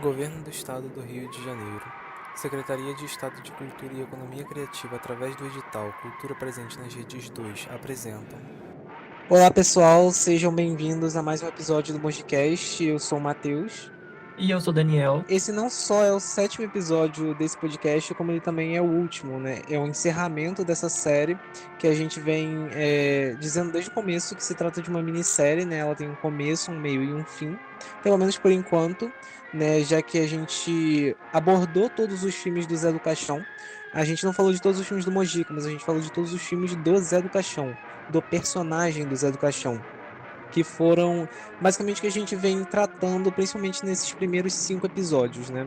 Governo do Estado do Rio de Janeiro. Secretaria de Estado de Cultura e Economia Criativa, através do edital Cultura Presente nas Redes 2, apresentam. Olá, pessoal, sejam bem-vindos a mais um episódio do Mojicast. Eu sou o Matheus. E eu sou Daniel. Esse não só é o sétimo episódio desse podcast, como ele também é o último, né? É o encerramento dessa série que a gente vem dizendo desde o começo que se trata de uma minissérie, né? Ela tem um começo, um meio e um fim, pelo menos por enquanto, né? Já que a gente abordou todos os filmes do Zé do Caixão. A gente não falou de todos os filmes do Mojica, mas a gente falou de todos os filmes do Zé do Caixão, do personagem do Zé do Caixão, que foram basicamente que a gente vem tratando, principalmente nesses primeiros 5 episódios, né?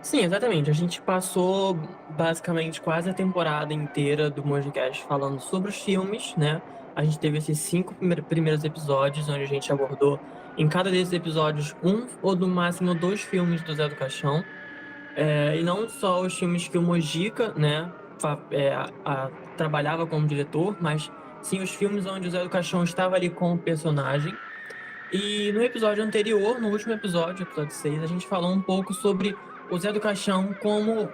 Sim, exatamente. A gente passou basicamente quase a temporada inteira do Mojicast falando sobre os filmes, né? A gente teve esses cinco primeiros episódios, onde a gente abordou em cada desses episódios um ou no máximo dois filmes do Zé do Caixão. E não só os filmes que o Mojica, né, trabalhava como diretor, mas sim os filmes onde o Zé do Caixão estava ali com o personagem. E no episódio anterior, no último episódio, episódio 6, a gente falou um pouco sobre o Zé do Caixão como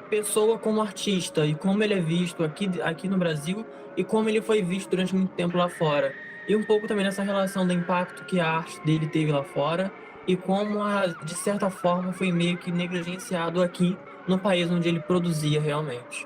pessoa, como artista, e como ele é visto aqui no Brasil e como ele foi visto durante muito tempo lá fora. E um pouco também nessa relação do impacto que a arte dele teve lá fora e como, de certa forma, foi meio que negligenciado aqui no país onde ele produzia realmente.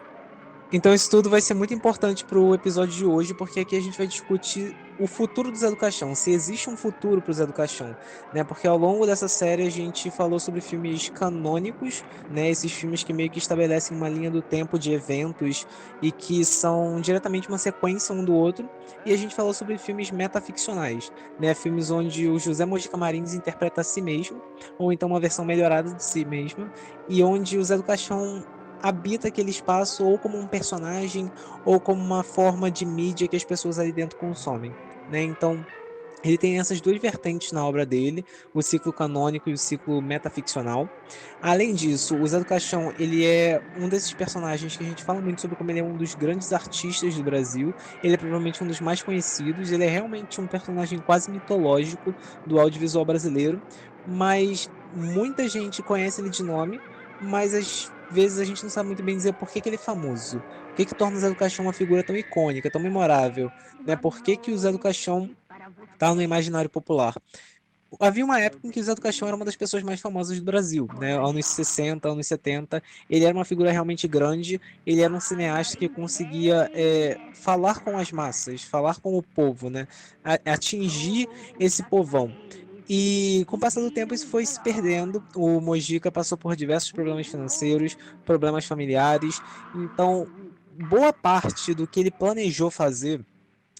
Então isso tudo vai ser muito importante para o episódio de hoje, porque aqui a gente vai discutir o futuro do Zé do Caixão, se existe um futuro para o Zé do Caixão, né? Porque ao longo dessa série a gente falou sobre filmes canônicos, né? Esses filmes que meio que estabelecem uma linha do tempo de eventos e que são diretamente uma sequência um do outro. E a gente falou sobre filmes metaficcionais, né? Filmes onde o José Mojica Marins interpreta a si mesmo, ou então uma versão melhorada de si mesmo, e onde o Zé do Caixão habita aquele espaço ou como um personagem ou como uma forma de mídia que as pessoas ali dentro consomem, né? Então, ele tem essas duas vertentes na obra dele, o ciclo canônico e o ciclo metaficcional. Além disso, o Zé do Caixão, ele é um desses personagens que a gente fala muito sobre como ele é um dos grandes artistas do Brasil. Ele é provavelmente um dos mais conhecidos. Ele é realmente um personagem quase mitológico do audiovisual brasileiro, mas muita gente conhece ele de nome, mas às vezes a gente não sabe muito bem dizer por que que ele é famoso. O que que torna o Zé do Caixão uma figura tão icônica, tão memorável, né? Por que que o Zé do Caixão tá no imaginário popular? Havia uma época em que o Zé do Caixão era uma das pessoas mais famosas do Brasil, né? Anos 60, anos 70. Ele era uma figura realmente grande, ele era um cineasta que conseguia falar com as massas, falar com o povo, né? Atingir esse povão. E com o passar do tempo isso foi se perdendo. O Mojica passou por diversos problemas financeiros, problemas familiares. Então, boa parte do que ele planejou fazer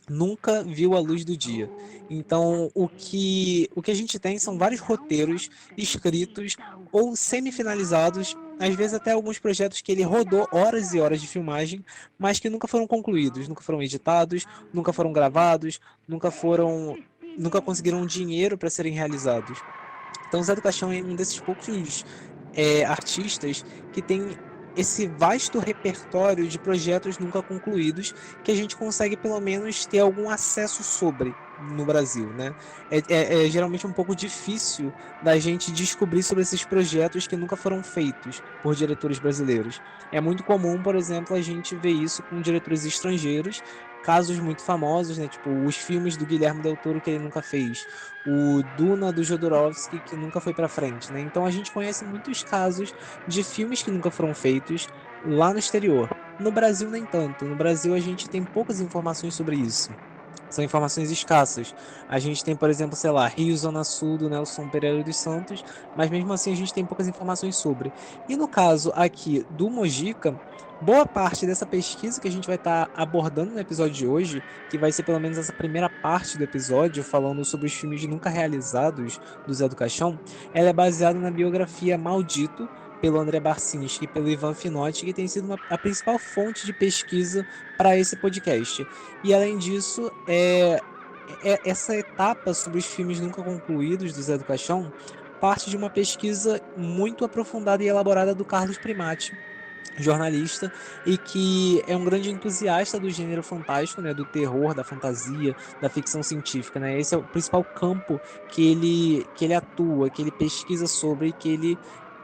nunca viu a luz do dia. Então, o que a gente tem são vários roteiros escritos ou semi-finalizados, às vezes até alguns projetos que ele rodou horas e horas de filmagem, mas que nunca foram concluídos, nunca foram editados, nunca foram gravados, nunca conseguiram dinheiro para serem realizados. Então, o Zé do Caixão é um desses poucos artistas que tem esse vasto repertório de projetos nunca concluídos que a gente consegue pelo menos ter algum acesso sobre no Brasil, né? É geralmente um pouco difícil da gente descobrir sobre esses projetos que nunca foram feitos por diretores brasileiros. É muito comum, por exemplo, a gente ver isso com diretores estrangeiros, casos muito famosos, né? Tipo os filmes do Guilherme Del Toro que ele nunca fez, o Duna do Jodorowsky que nunca foi para frente, né? Então a gente conhece muitos casos de filmes que nunca foram feitos lá no exterior. No Brasil nem tanto. No Brasil a gente tem poucas informações sobre isso. São informações escassas. A gente tem, por exemplo, sei lá, Rio Zona Sul do Nelson Pereira dos Santos, mas mesmo assim a gente tem poucas informações sobre. E no caso aqui do Mojica, boa parte dessa pesquisa que a gente vai estar abordando no episódio de hoje, que vai ser pelo menos essa primeira parte do episódio, falando sobre os filmes nunca realizados do Zé do Caixão, ela é baseada na biografia Maldito, pelo André Barcinski e pelo Ivan Finotti, que tem sido a principal fonte de pesquisa para esse podcast. E além disso, essa etapa sobre os filmes nunca concluídos do Zé do Caixão parte de uma pesquisa muito aprofundada e elaborada do Carlos Primati, jornalista, e que é um grande entusiasta do gênero fantástico, né, do terror, da fantasia, da ficção científica, né? Esse é o principal campo que ele atua, que ele pesquisa sobre, que ele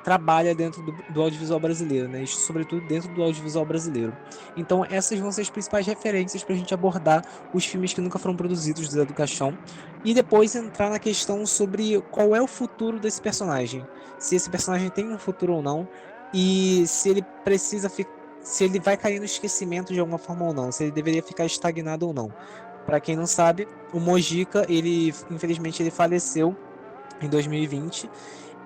trabalha dentro do audiovisual brasileiro, né? Isso, sobretudo dentro do audiovisual brasileiro. Então, essas vão ser as principais referências para a gente abordar os filmes que nunca foram produzidos do Zé do Caixão, e depois entrar na questão sobre qual é o futuro desse personagem, se esse personagem tem um futuro ou não, e se ele precisa se ele vai cair no esquecimento de alguma forma ou não, se ele deveria ficar estagnado ou não. Para quem não sabe, o Mojica, ele infelizmente ele faleceu em 2020,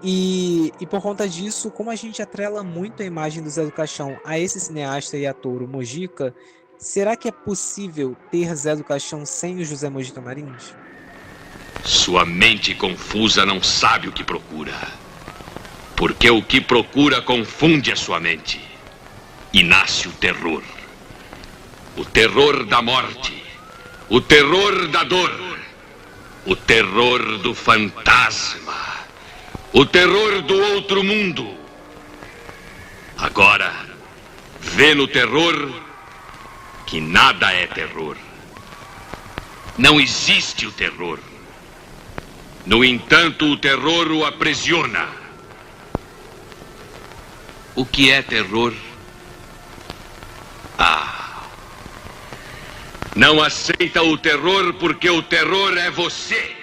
e por conta disso, como a gente atrela muito a imagem do Zé do Caixão a esse cineasta e ator, o Mojica, será que é possível ter Zé do Caixão sem o José Mojica Marins? Sua mente confusa não sabe o que procura. Porque o que procura confunde a sua mente. E nasce o terror. O terror da morte. O terror da dor. O terror do fantasma. O terror do outro mundo. Agora, vê no terror que nada é terror. Não existe o terror. No entanto, o terror o aprisiona. O que é terror? Não aceita o terror porque o terror é você.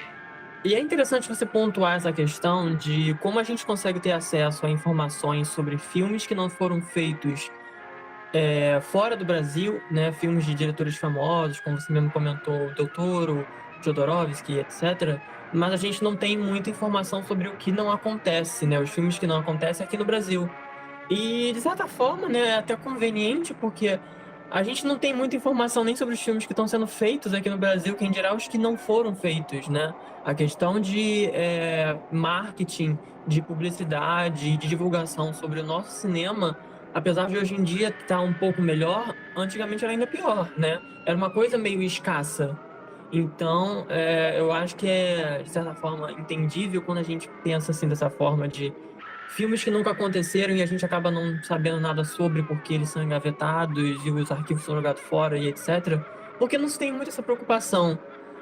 E é interessante você pontuar essa questão de como a gente consegue ter acesso a informações sobre filmes que não foram feitos fora do Brasil, né? Filmes de diretores famosos, como você mesmo comentou, Del Toro, Jodorowsky, etc. Mas a gente não tem muita informação sobre o que não acontece, né? Os filmes que não acontecem aqui no Brasil. E, de certa forma, né, é até conveniente, porque a gente não tem muita informação nem sobre os filmes que estão sendo feitos aqui no Brasil, quem dirá os que não foram feitos, né? A questão de marketing, de publicidade, de divulgação sobre o nosso cinema, apesar de hoje em dia estar um pouco melhor, antigamente era ainda pior, né? Era uma coisa meio escassa. Então, eu acho que é, de certa forma, entendível quando a gente pensa assim, dessa forma de filmes que nunca aconteceram e a gente acaba não sabendo nada sobre porque eles são engavetados e os arquivos são jogados fora e etc. Porque não se tem muito essa preocupação.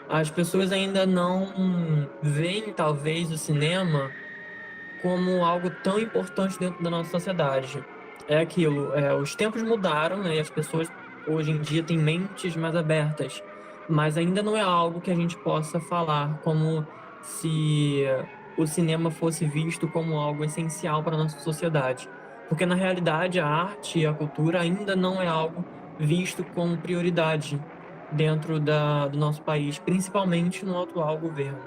As pessoas ainda não veem, talvez, o cinema como algo tão importante dentro da nossa sociedade. É aquilo, os tempos mudaram, né, e as pessoas hoje em dia têm mentes mais abertas, mas ainda não é algo que a gente possa falar como se o cinema fosse visto como algo essencial para a nossa sociedade. Porque, na realidade, a arte e a cultura ainda não é algo visto como prioridade dentro do nosso país, principalmente no atual governo.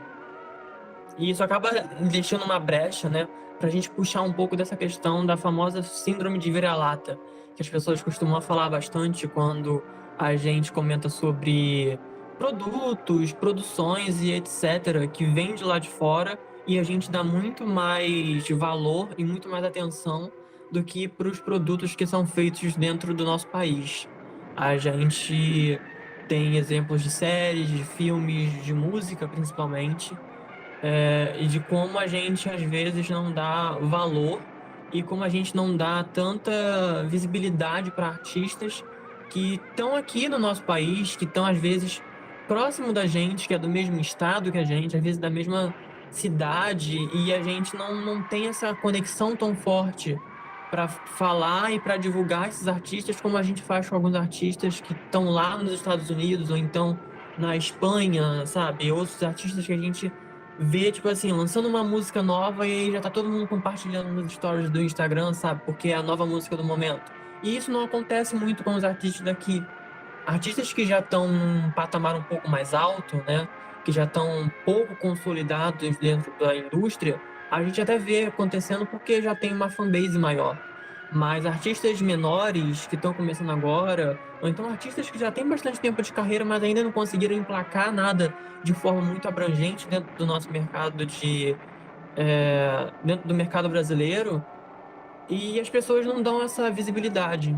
E isso acaba deixando uma brecha, né, para a gente puxar um pouco dessa questão da famosa síndrome de vira-lata, que as pessoas costumam falar bastante quando a gente comenta sobre produtos, produções e etc., que vem de lá de fora e a gente dá muito mais valor e muito mais atenção do que para os produtos que são feitos dentro do nosso país. A gente tem exemplos de séries, de filmes, de música principalmente, e de como a gente às vezes não dá valor e como a gente não dá tanta visibilidade para artistas que estão aqui no nosso país, que estão às vezes próximo da gente, que é do mesmo estado que a gente, às vezes da mesma cidade, e a gente não tem essa conexão tão forte para falar e para divulgar esses artistas como a gente faz com alguns artistas que estão lá nos Estados Unidos ou então na Espanha, sabe? Outros artistas que a gente vê, tipo assim, lançando uma música nova e aí já tá todo mundo compartilhando nos stories do Instagram, sabe? Porque é a nova música do momento. E isso não acontece muito com os artistas daqui. Artistas que já estão num patamar um pouco mais alto, né? Que já estão um pouco consolidados dentro da indústria, a gente até vê acontecendo porque já tem uma fanbase maior. Mas artistas menores que estão começando agora, ou então artistas que já têm bastante tempo de carreira, mas ainda não conseguiram emplacar nada de forma muito abrangente dentro do nosso mercado dentro do mercado brasileiro, e as pessoas não dão essa visibilidade.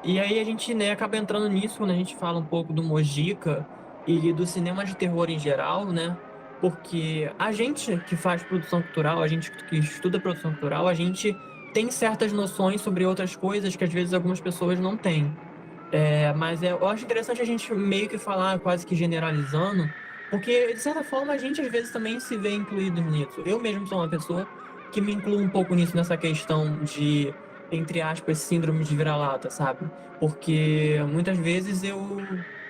E aí a gente, né, acaba entrando nisso quando a gente fala um pouco do Mojica e do cinema de terror em geral, né? Porque a gente que faz produção cultural, a gente que estuda produção cultural, a gente tem certas noções sobre outras coisas que às vezes algumas pessoas não têm. Mas eu acho interessante a gente meio que falar quase que generalizando, porque de certa forma a gente às vezes também se vê incluído nisso. Eu mesmo sou uma pessoa que me incluo um pouco nisso, nessa questão de, entre aspas, síndrome de vira-lata, sabe? Porque muitas vezes eu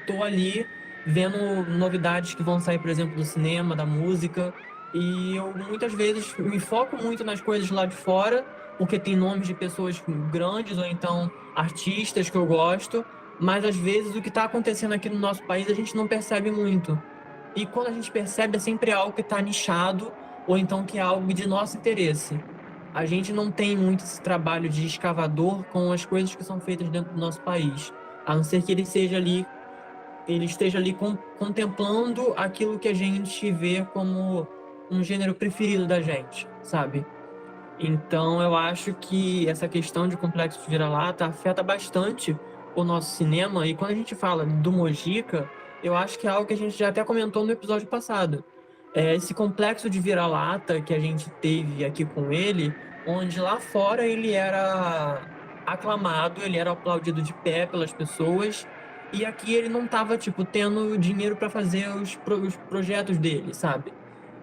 tô ali vendo novidades que vão sair, por exemplo, do cinema, da música, e eu muitas vezes me foco muito nas coisas lá de fora, porque tem nomes de pessoas grandes ou então artistas que eu gosto, mas às vezes o que está acontecendo aqui no nosso país a gente não percebe muito. E quando a gente percebe, é sempre algo que está nichado ou então que é algo de nosso interesse. A gente não tem muito esse trabalho de escavador com as coisas que são feitas dentro do nosso país, a não ser que ele esteja ali contemplando aquilo que a gente vê como um gênero preferido da gente, sabe? Então, eu acho que essa questão de complexo de vira-lata afeta bastante o nosso cinema. E quando a gente fala do Mojica, eu acho que é algo que a gente já até comentou no episódio passado. Esse complexo de vira-lata que a gente teve aqui com ele, onde lá fora ele era aclamado, ele era aplaudido de pé pelas pessoas, e aqui ele não estava, tipo, tendo dinheiro para fazer os projetos dele, sabe?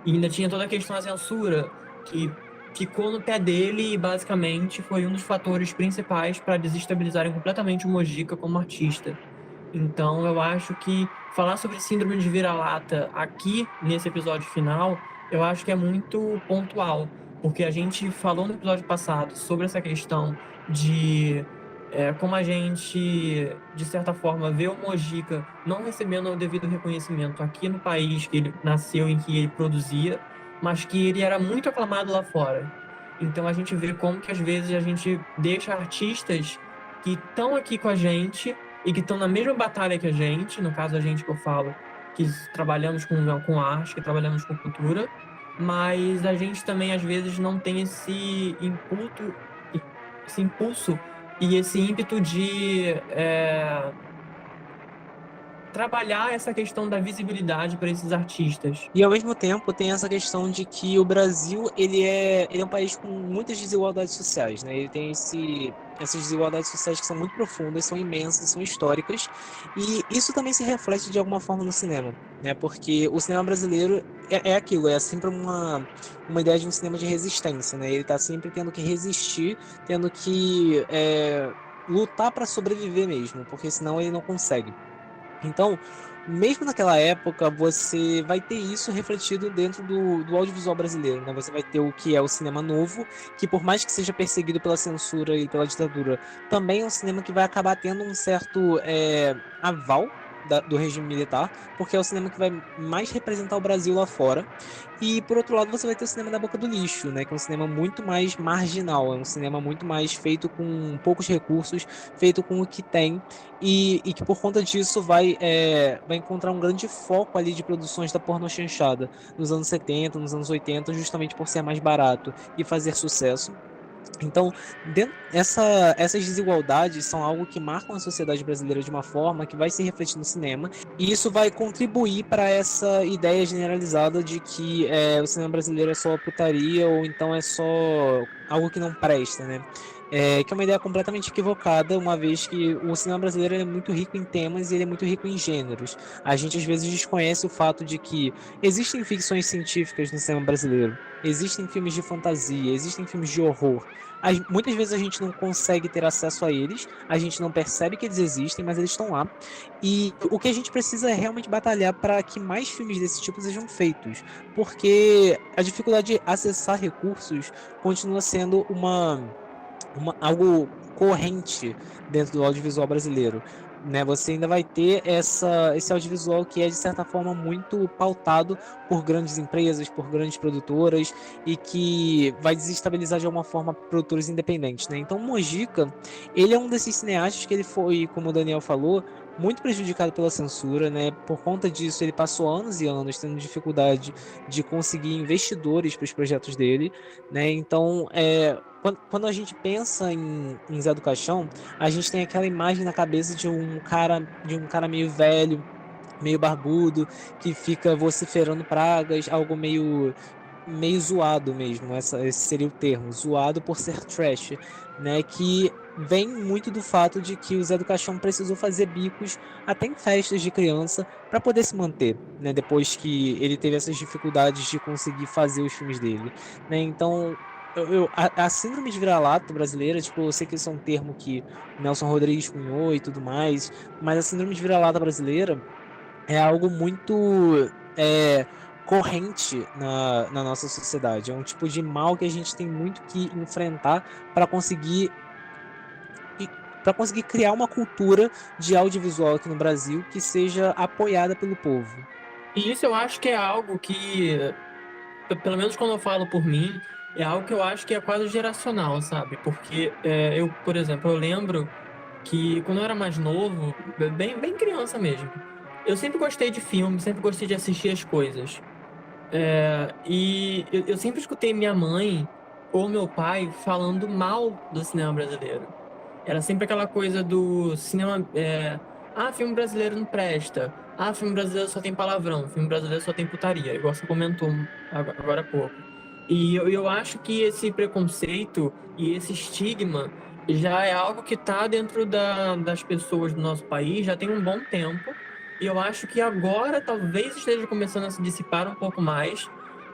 E ainda tinha toda a questão da censura, que ficou no pé dele e basicamente foi um dos fatores principais para desestabilizarem completamente o Mojica como artista. Então eu acho que falar sobre síndrome de vira-lata aqui nesse episódio final, eu acho que é muito pontual, porque a gente falou no episódio passado sobre essa questão de como a gente, de certa forma, vê o Mojica não recebendo o devido reconhecimento aqui no país que ele nasceu, em que ele produzia, mas que ele era muito aclamado lá fora. Então a gente vê como que às vezes a gente deixa artistas que estão aqui com a gente e que estão na mesma batalha que a gente, no caso a gente que eu falo, que trabalhamos com arte, que trabalhamos com cultura, mas a gente também às vezes não tem esse impulso e esse ímpeto de trabalhar essa questão da visibilidade para esses artistas. E ao mesmo tempo tem essa questão de que o Brasil ele é um país com muitas desigualdades sociais, né? Ele tem essas desigualdades sociais que são muito profundas, são imensas, são históricas, e isso também se reflete de alguma forma no cinema, né? Porque o cinema brasileiro é aquilo, é sempre uma ideia de um cinema de resistência, né? Ele está sempre tendo que resistir, tendo que lutar para sobreviver mesmo, porque senão ele não consegue. Então, mesmo naquela época, você vai ter isso refletido dentro do audiovisual brasileiro, né? Você vai ter o que é o cinema novo, que por mais que seja perseguido pela censura e pela ditadura, também é um cinema que vai acabar tendo um certo aval do regime militar, porque é o cinema que vai mais representar o Brasil lá fora. E, por outro lado, você vai ter o cinema da boca do lixo, né? Que é um cinema muito mais marginal, é um cinema muito mais feito com poucos recursos, feito com o que tem, e que por conta disso vai encontrar um grande foco ali de produções da pornochanchada nos anos 70, nos anos 80, justamente por ser mais barato e fazer sucesso. Então, essas desigualdades são algo que marcam a sociedade brasileira de uma forma que vai se refletir no cinema, e isso vai contribuir para essa ideia generalizada de que o cinema brasileiro é só putaria ou então é só algo que não presta, né? Que é uma ideia completamente equivocada, uma vez que o cinema brasileiro é muito rico em temas e ele é muito rico em gêneros. A gente às vezes desconhece o fato de que existem ficções científicas no cinema brasileiro, existem filmes de fantasia, existem filmes de horror. Muitas vezes a gente não consegue ter acesso a eles, a gente não percebe que eles existem, mas eles estão lá. E o que a gente precisa é realmente batalhar para que mais filmes desse tipo sejam feitos, porque a dificuldade de acessar recursos continua sendo algo corrente dentro do audiovisual brasileiro, né? Você ainda vai ter esse audiovisual que é de certa forma muito pautado por grandes empresas, por grandes produtoras, e que vai desestabilizar de alguma forma produtores independentes, né? Então Mojica, ele é um desses cineastas que ele foi, como o Daniel falou, muito prejudicado pela censura, né? Por conta disso, ele passou anos e anos tendo dificuldade de conseguir investidores para os projetos dele, né? Então, quando a gente pensa em Zé do Caixão, a gente tem aquela imagem na cabeça de um cara meio velho, meio barbudo, que fica vociferando pragas, algo meio meio zoado mesmo, esse seria o termo, zoado por ser trash, né? Que vem muito do fato de que o Zé do Caixão precisou fazer bicos até em festas de criança para poder se manter, né? Depois que ele teve essas dificuldades de conseguir fazer os filmes dele, né? Então a síndrome de vira-lata brasileira, tipo, eu sei que isso é um termo que o Nelson Rodrigues cunhou e tudo mais, mas a síndrome de vira-lata brasileira é algo muito é, corrente na nossa sociedade. É um tipo de mal que a gente tem muito que enfrentar para conseguir para conseguir criar uma cultura de audiovisual aqui no Brasil que seja apoiada pelo povo. E isso eu acho que é algo que, pelo menos quando eu falo por mim, é algo que eu acho que é quase geracional, sabe? Porque eu, por exemplo, eu lembro que quando eu era mais novo, bem criança mesmo, eu sempre gostei de filme, sempre gostei de assistir as coisas. E eu sempre escutei minha mãe ou meu pai falando mal do cinema brasileiro. Era sempre aquela coisa do cinema. Filme brasileiro não presta. Filme brasileiro só tem palavrão. Filme brasileiro só tem putaria, igual você comentou agora há pouco. E eu acho que esse preconceito e esse estigma já é algo que está dentro das pessoas do nosso país já tem um bom tempo. E eu acho que agora talvez esteja começando a se dissipar um pouco mais.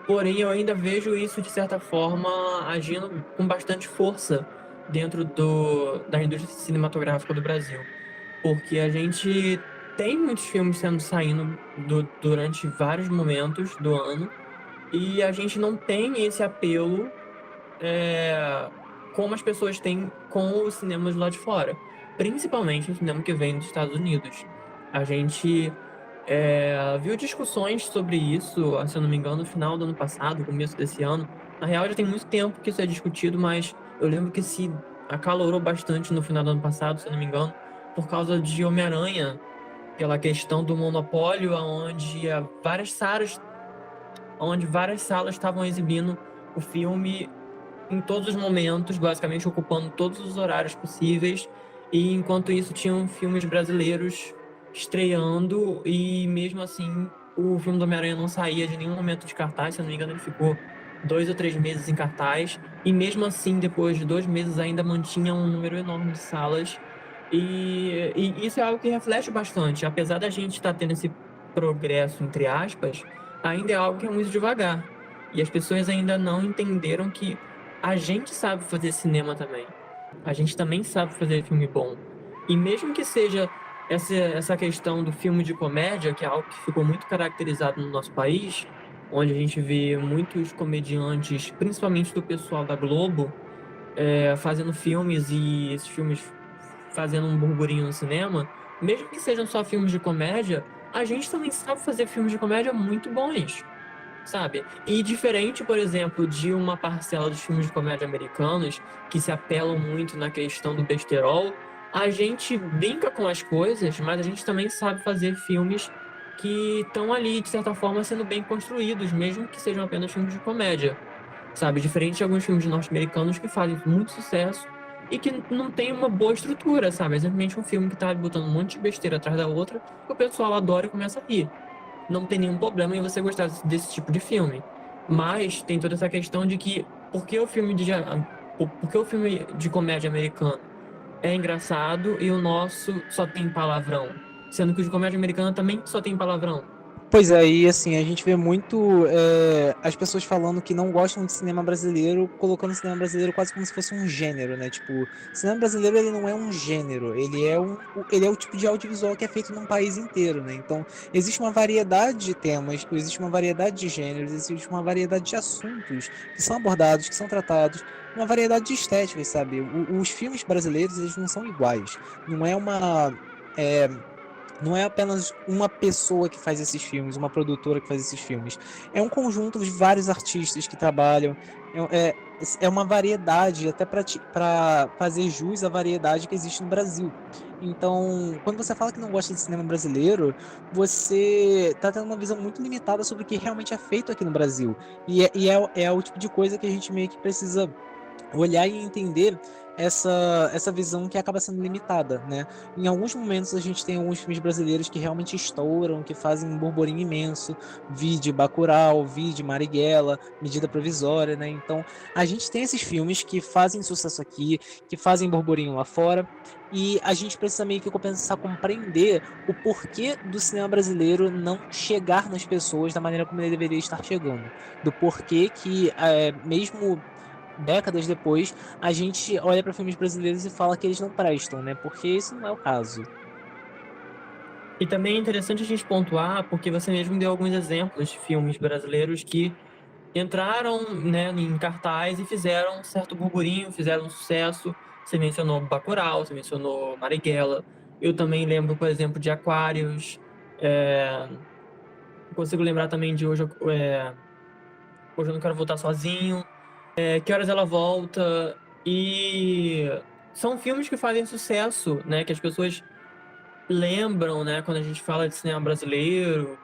Porém, eu ainda vejo isso, de certa forma, agindo com bastante força dentro da indústria cinematográfica do Brasil. Porque a gente tem muitos filmes saindo durante vários momentos do ano e a gente não tem esse apelo como as pessoas têm com os cinemas lá de fora. Principalmente o cinema que vem dos Estados Unidos. A gente viu discussões sobre isso, se eu não me engano, no final do ano passado, começo desse ano. Na real, já tem muito tempo que isso é discutido, mas eu lembro que se acalorou bastante no final do ano passado, se eu não me engano, por causa de Homem-Aranha, pela questão do monopólio, onde várias salas estavam exibindo o filme em todos os momentos, basicamente ocupando todos os horários possíveis, e enquanto isso tinham filmes brasileiros estreando, e mesmo assim o filme do Homem-Aranha não saía de nenhum momento de cartaz, se eu não me engano ele ficou 2 ou 3 meses em cartaz, e mesmo assim depois de 2 meses ainda mantinha um número enorme de salas, e isso é algo que reflete bastante, apesar da gente estar tendo esse progresso, entre aspas, ainda é algo que é muito devagar, e as pessoas ainda não entenderam que a gente sabe fazer cinema também. A gente também sabe fazer filme bom. E mesmo que seja essa questão do filme de comédia, que é algo que ficou muito caracterizado no nosso país, onde a gente vê muitos comediantes, principalmente do pessoal da Globo, fazendo filmes e esses filmes fazendo um burburinho no cinema, mesmo que sejam só filmes de comédia, a gente também sabe fazer filmes de comédia muito bons, sabe? E diferente, por exemplo, de uma parcela dos filmes de comédia americanos que se apelam muito na questão do besterol, a gente brinca com as coisas, mas a gente também sabe fazer filmes que estão ali, de certa forma, sendo bem construídos, mesmo que sejam apenas filmes de comédia, sabe? Diferente de alguns filmes norte-americanos que fazem muito sucesso e que não tem uma boa estrutura, sabe? É simplesmente um filme que tá botando um monte de besteira atrás da outra, que o pessoal adora e começa a rir. Não tem nenhum problema em você gostar desse tipo de filme. Mas tem toda essa questão de que por que o filme de comédia americano é engraçado e o nosso só tem palavrão? Sendo que o de comédia americana também só tem palavrão. Pois é, e assim, a gente vê muito as pessoas falando que não gostam de cinema brasileiro, colocando o cinema brasileiro quase como se fosse um gênero, né? Tipo, o cinema brasileiro ele não é um gênero, ele é o tipo de audiovisual que é feito num país inteiro, né? Então, existe uma variedade de temas, existe uma variedade de gêneros, existe uma variedade de assuntos que são abordados, que são tratados, uma variedade de estéticas, sabe? Os filmes brasileiros, eles não são iguais. Não é uma... não é apenas uma pessoa que faz esses filmes, uma produtora que faz esses filmes. É um conjunto de vários artistas que trabalham. É uma variedade, até para fazer jus à variedade que existe no Brasil. Então, quando você fala que não gosta de cinema brasileiro, você está tendo uma visão muito limitada sobre o que realmente é feito aqui no Brasil. É o tipo de coisa que a gente meio que precisa olhar e entender essa visão que acaba sendo limitada, né? Em alguns momentos a gente tem alguns filmes brasileiros que realmente estouram, que fazem um burburinho imenso, vide Bacurau, vide Marighella, Medida Provisória, né? Então a gente tem esses filmes que fazem sucesso aqui, que fazem burburinho lá fora, e a gente precisa meio que começar a compreender o porquê do cinema brasileiro não chegar nas pessoas da maneira como ele deveria estar chegando, do porquê que mesmo décadas depois, a gente olha para filmes brasileiros e fala que eles não prestam, né? Porque isso não é o caso. E também é interessante a gente pontuar, porque você mesmo deu alguns exemplos de filmes brasileiros que entraram, né, em cartaz e fizeram um certo burburinho, fizeram um sucesso. Você mencionou Bacurau, você mencionou Marighella. Eu também lembro, por exemplo, de Aquários. É, consigo lembrar também de Hoje Eu Não Quero Voltar Sozinho. Que Horas Ela Volta. E são filmes que fazem sucesso, né? Que as pessoas lembram, né? Quando a gente fala de cinema brasileiro.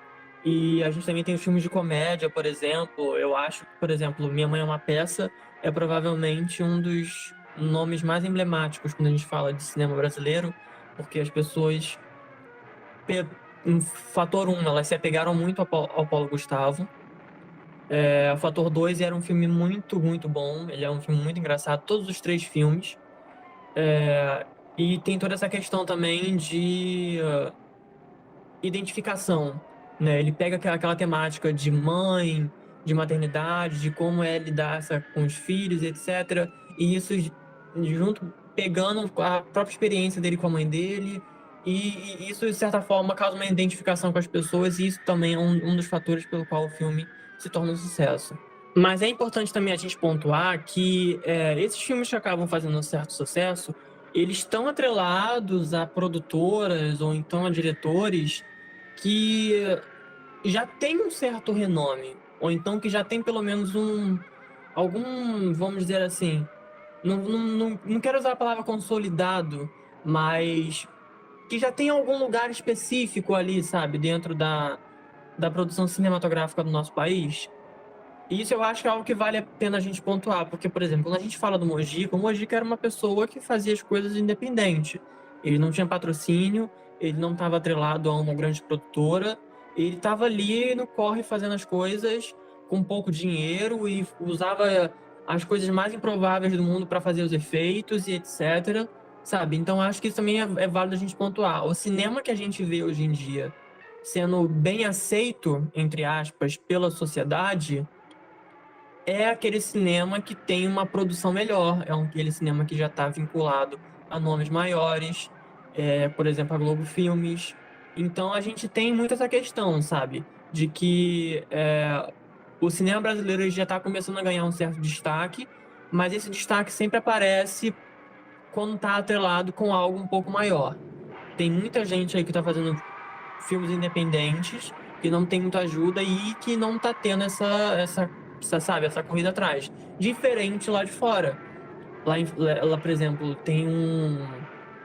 E a gente também tem os filmes de comédia, por exemplo. Eu acho que, por exemplo, Minha Mãe é uma Peça é provavelmente um dos nomes mais emblemáticos quando a gente fala de cinema brasileiro, porque as pessoas, um fator elas se apegaram muito ao Paulo Gustavo. O fator 2 era um filme muito, muito bom. Ele é um filme muito engraçado, todos os três filmes. E tem toda essa questão também de identificação, né? Ele pega aquela temática de mãe, de maternidade, de como é lidar com os filhos, etc. E isso junto, pegando a própria experiência dele com a mãe dele. E isso, de certa forma, causa uma identificação com as pessoas. E isso também é um dos fatores pelo qual o filme se torna um sucesso. Mas é importante também a gente pontuar que esses filmes que acabam fazendo um certo sucesso, eles estão atrelados a produtoras ou então a diretores que já tem um certo renome, ou então que já tem pelo menos algum, vamos dizer assim, não quero usar a palavra consolidado, mas que já tem algum lugar específico ali, sabe, dentro da produção cinematográfica do nosso país. E isso eu acho que é algo que vale a pena a gente pontuar, porque, por exemplo, quando a gente fala do Mojica, o Mojica era uma pessoa que fazia as coisas independente. Ele não tinha patrocínio, ele não estava atrelado a uma grande produtora, ele estava ali no corre fazendo as coisas com pouco dinheiro e usava as coisas mais improváveis do mundo para fazer os efeitos e etc. Sabe? Então acho que isso também é válido a gente pontuar. O cinema que a gente vê hoje em dia sendo bem aceito, entre aspas, pela sociedade, é aquele cinema que tem uma produção melhor, é aquele cinema que já está vinculado a nomes maiores, por exemplo, a Globo Filmes. Então a gente tem muito essa questão, sabe? De que o cinema brasileiro já está começando a ganhar um certo destaque, mas esse destaque sempre aparece quando está atrelado com algo um pouco maior. Tem muita gente aí que está fazendo filmes independentes, que não tem muita ajuda e que não está tendo essa corrida atrás. Diferente lá de fora. Lá, por exemplo, tem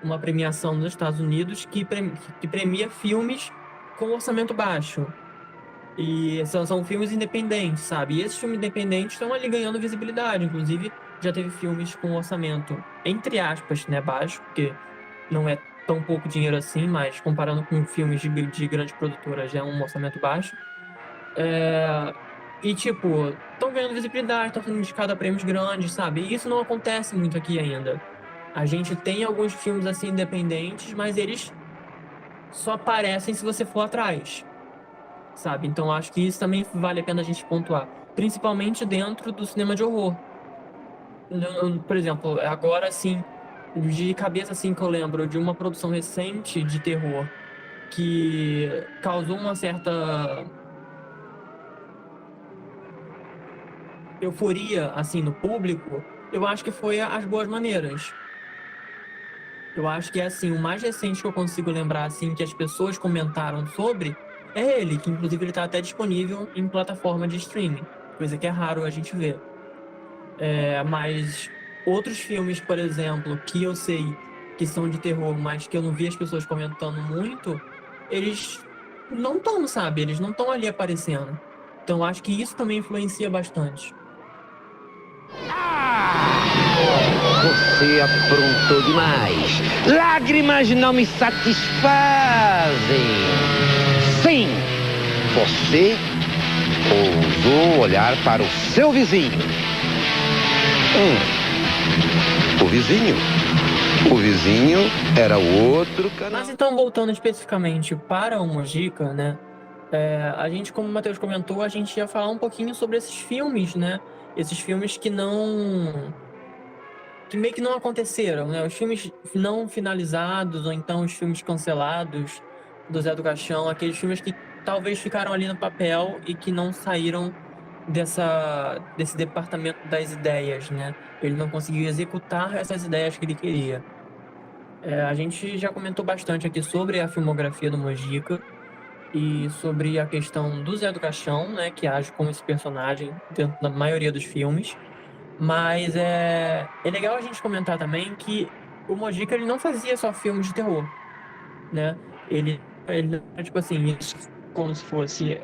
uma premiação nos Estados Unidos que premia filmes com orçamento baixo. E são filmes independentes, sabe? E esses filmes independentes estão ali ganhando visibilidade. Inclusive, já teve filmes com orçamento, entre aspas, né, baixo, porque não é tão pouco dinheiro assim, mas comparando com filmes de grande produtora, já é um orçamento baixo. E, tipo, estão ganhando visibilidade, estão sendo indicados a prêmios grandes, sabe? E isso não acontece muito aqui ainda. A gente tem alguns filmes, assim, independentes, mas eles só aparecem se você for atrás, sabe? Então, acho que isso também vale a pena a gente pontuar. Principalmente dentro do cinema de horror. Por exemplo, agora, assim, de cabeça, assim, que eu lembro de uma produção recente de terror que causou uma certa euforia, assim, no público, eu acho que foi As Boas Maneiras. Eu acho que é, assim, o mais recente que eu consigo lembrar, assim, que as pessoas comentaram sobre, é ele, que inclusive ele tá até disponível em plataforma de streaming, coisa que é raro a gente ver. Mas outros filmes, por exemplo, que eu sei que são de terror, mas que eu não vi as pessoas comentando muito, eles não estão, sabe? Eles não estão ali aparecendo. Então acho que isso também influencia bastante. você aprontou demais. Lágrimas não me satisfazem. Sim, você ousou olhar para o seu vizinho. O vizinho? O vizinho era o outro canal. Mas então, voltando especificamente para o Mojica, né? A gente, como o Matheus comentou, a gente ia falar um pouquinho sobre esses filmes, né? Esses filmes que meio que não aconteceram, né? Os filmes não finalizados, ou então os filmes cancelados do Zé do Caixão, aqueles filmes que talvez ficaram ali no papel e que não saíram desse departamento das ideias, né? Ele não conseguiu executar essas ideias que ele queria. A gente já comentou bastante aqui sobre a filmografia do Mojica e sobre a questão do Zé do Caixão, né, que age como esse personagem dentro da maioria dos filmes. Mas é legal a gente comentar também que o Mojica ele não fazia só filmes de terror, né? Ele tipo assim, isso como se fosse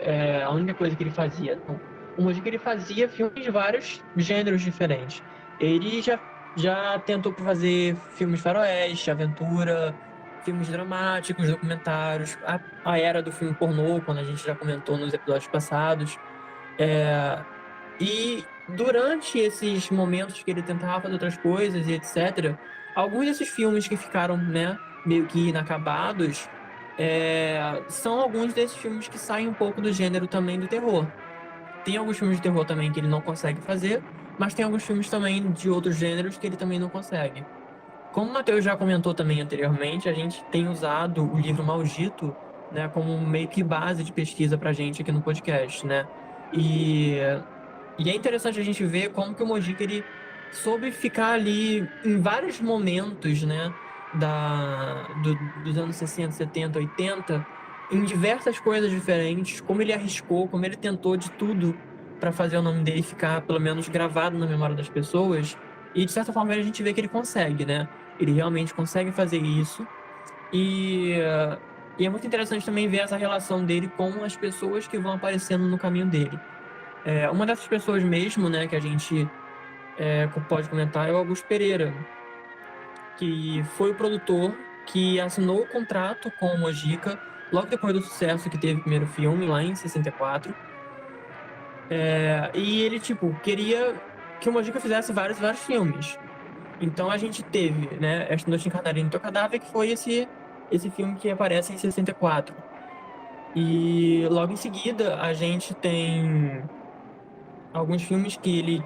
a única coisa que ele fazia. Não. O Mojica ele fazia filmes de vários gêneros diferentes. Ele já tentou fazer filmes faroeste, aventura, filmes dramáticos, documentários, a era do filme pornô, quando a gente já comentou nos episódios passados. E durante esses momentos que ele tentava fazer outras coisas e etc., alguns desses filmes que ficaram, né, meio que inacabados, são alguns desses filmes que saem um pouco do gênero também do terror. Tem alguns filmes de terror também que ele não consegue fazer, mas tem alguns filmes também de outros gêneros que ele também não consegue. Como o Matheus já comentou também anteriormente, a gente tem usado o livro Maldito, né, como meio que base de pesquisa pra gente aqui no podcast, né? E é interessante a gente ver como que o Mojica ele soube ficar ali em vários momentos, né, dos anos 60, 70, 80, em diversas coisas diferentes, como ele arriscou, como ele tentou de tudo para fazer o nome dele ficar pelo menos gravado na memória das pessoas. E de certa forma a gente vê que ele consegue, né? Ele realmente consegue fazer isso. E é muito interessante também ver essa relação dele com as pessoas que vão aparecendo no caminho dele. Uma dessas pessoas mesmo, né, que a gente pode comentar é o Augusto Pereira, que foi o produtor que assinou o contrato com o Mojica logo depois do sucesso que teve o primeiro filme, lá em 64. E ele, queria que o Mojica fizesse vários filmes. Então a gente teve, né, Esta Noite Encarnarei no Teu Cadáver, que foi esse filme que aparece em 64. E logo em seguida a gente tem alguns filmes que ele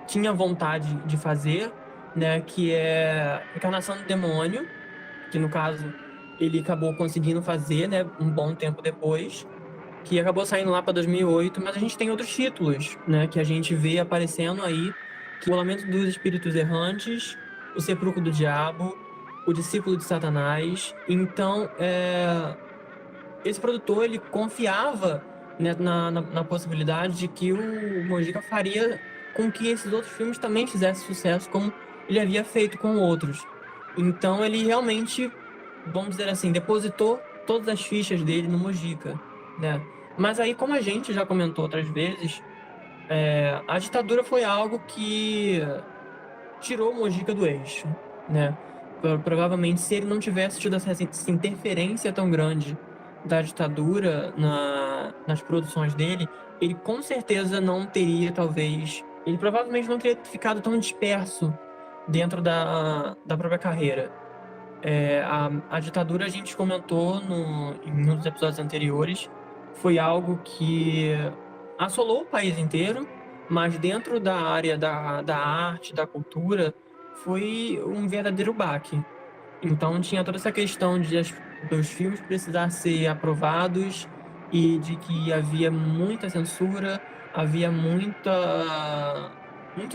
tinha vontade de fazer, né, que é Encarnação do Demônio, que no caso ele acabou conseguindo fazer, né, um bom tempo depois, que acabou saindo lá para 2008, mas a gente tem outros títulos, né, que a gente vê aparecendo aí, que é O Lamento dos Espíritos Errantes, O Sepulcro do Diabo, O Discípulo de Satanás. Então, esse produtor, ele confiava, né, na possibilidade de que o Mojica faria com que esses outros filmes também fizessem sucesso, como ele havia feito com outros. Então, ele realmente, vamos dizer assim, depositou todas as fichas dele no Mojica, né? Mas aí, como a gente já comentou outras vezes, a ditadura foi algo que tirou o Mojica do eixo, né? Provavelmente, se ele não tivesse tido essa interferência tão grande da ditadura nas produções dele, ele com certeza não teria, talvez... Ele provavelmente não teria ficado tão disperso dentro da própria carreira. A ditadura, a gente comentou em uns episódios anteriores, foi algo que assolou o país inteiro, mas dentro da área da arte, da cultura, foi um verdadeiro baque. Então tinha toda essa questão dos filmes precisar ser aprovados e de que havia muita censura, havia muitos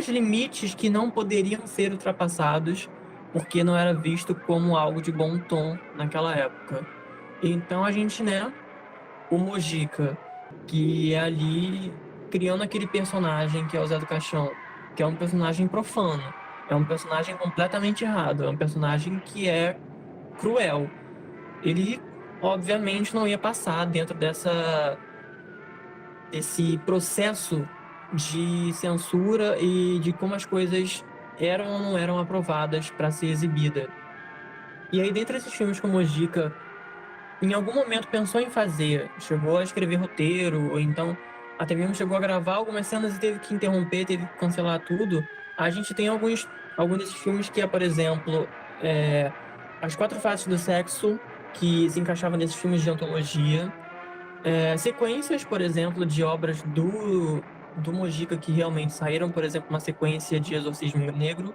limites que não poderiam ser ultrapassados porque não era visto como algo de bom tom naquela época. Então a gente, né, o Mojica, que é ali criando aquele personagem que é o Zé do Caixão, que é um personagem profano, é um personagem completamente errado, é um personagem que é cruel. Ele, obviamente, não ia passar dentro desse processo de censura e de como as coisas eram ou não eram aprovadas para ser exibida. E aí, dentre esses filmes que o Mojica em algum momento pensou em fazer, chegou a escrever roteiro, ou então até mesmo chegou a gravar algumas cenas e teve que interromper, teve que cancelar tudo, a gente tem alguns desses filmes que é, por exemplo, As Quatro Faces do Sexo, que se encaixava nesses filmes de antologia, sequências, por exemplo, de obras do Mojica que realmente saíram, por exemplo, uma sequência de Exorcismo Negro,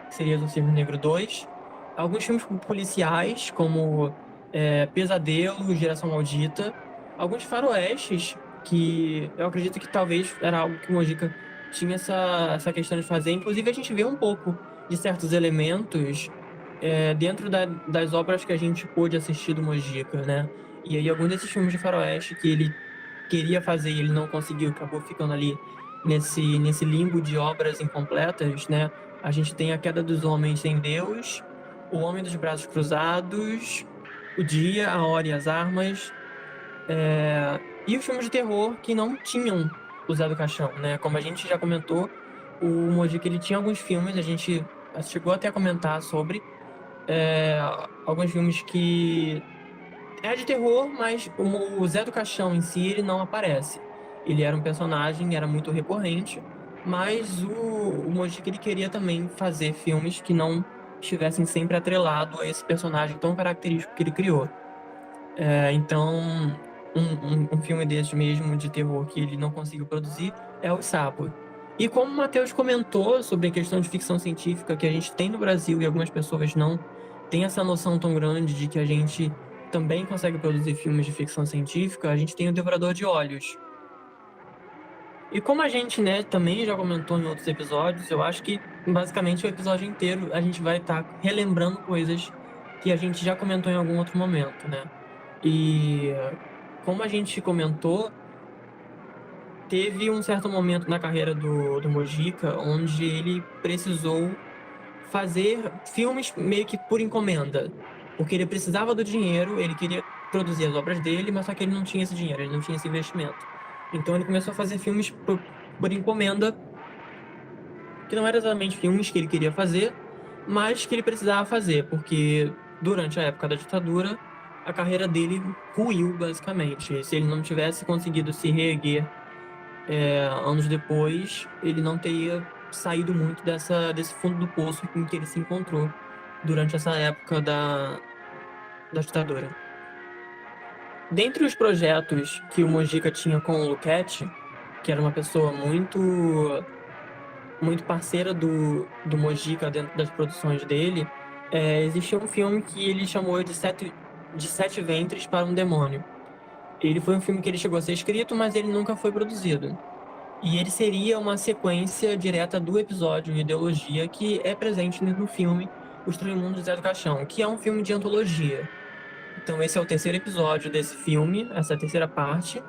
que seria Exorcismo Negro 2. Alguns filmes policiais, como Pesadelo, Geração Maldita. Alguns faroestes, que eu acredito que talvez era algo que o Mojica tinha essa questão de fazer. Inclusive, a gente vê um pouco de certos elementos dentro das obras que a gente pôde assistir do Mojica, né? E aí, algum desses filmes de faroeste que ele queria fazer e ele não conseguiu, acabou ficando ali nesse limbo de obras incompletas, né? A gente tem A Queda dos Homens Sem Deus, O Homem dos Braços Cruzados, O Dia, A Hora e as Armas, e os filmes de terror que não tinham o Zé do Caixão, né? Como a gente já comentou, o Mojica ele tinha alguns filmes, a gente chegou até a comentar sobre alguns filmes que é de terror, mas o Zé do Caixão em si, ele não aparece. Ele era um personagem, era muito recorrente, mas o Mojica ele queria também fazer filmes que não estivessem sempre atrelado a esse personagem tão característico que ele criou. Então, um filme desse mesmo de terror que ele não conseguiu produzir é O Sapo. E como o Matheus comentou sobre a questão de ficção científica que a gente tem no Brasil e algumas pessoas não têm essa noção tão grande de que a gente também consegue produzir filmes de ficção científica, a gente tem o Devorador de Olhos. E como a gente, né, também já comentou em outros episódios, eu acho que basicamente o episódio inteiro a gente vai estar relembrando coisas que a gente já comentou em algum outro momento, né? E como a gente comentou, teve um certo momento na carreira do Mojica onde ele precisou fazer filmes meio que por encomenda, porque ele precisava do dinheiro, ele queria produzir as obras dele, mas só que ele não tinha esse dinheiro, ele não tinha esse investimento. Então ele começou a fazer filmes por encomenda, que não eram exatamente filmes que ele queria fazer, mas que ele precisava fazer, porque durante a época da ditadura, a carreira dele ruiu, basicamente. E se ele não tivesse conseguido se reerguer anos depois, ele não teria saído muito desse fundo do poço em que ele se encontrou durante essa época da ditadura. Dentre os projetos que o Mojica tinha com o Luquete, que era uma pessoa muito parceira do Mojica dentro das produções dele, existia um filme que ele chamou de Sete Ventres para um Demônio. Ele foi um filme que ele chegou a ser escrito, mas ele nunca foi produzido. E ele seria uma sequência direta do episódio Ideologia, que é presente no filme O Estranho Mundo de Zé do Caixão, que é um filme de antologia. Então esse é o terceiro episódio desse filme, essa terceira parte.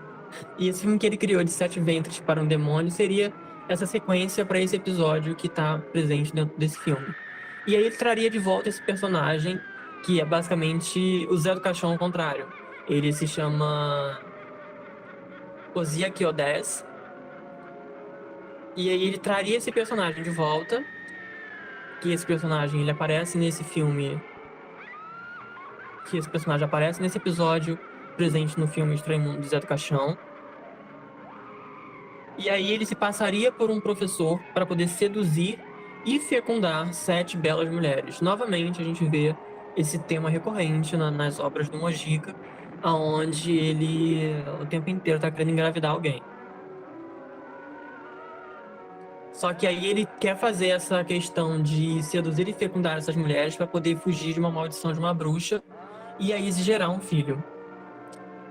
E esse filme que ele criou de Sete Ventres para um Demônio seria essa sequência para esse episódio que está presente dentro desse filme. E aí ele traria de volta esse personagem, que é basicamente o Zé do Caixão ao contrário. Ele se chama Ozia Kiodes. E aí ele traria esse personagem de volta, que esse personagem ele aparece nesse filme, que esse personagem aparece nesse episódio presente no filme Estranho Mundo de Zé do Caixão. E aí ele se passaria por um professor para poder seduzir e fecundar 7 belas mulheres. Novamente a gente vê esse tema recorrente nas obras do Mojica, onde ele o tempo inteiro está querendo engravidar alguém. Só que aí ele quer fazer essa questão de seduzir e fecundar essas mulheres para poder fugir de uma maldição de uma bruxa e aí gerar um filho.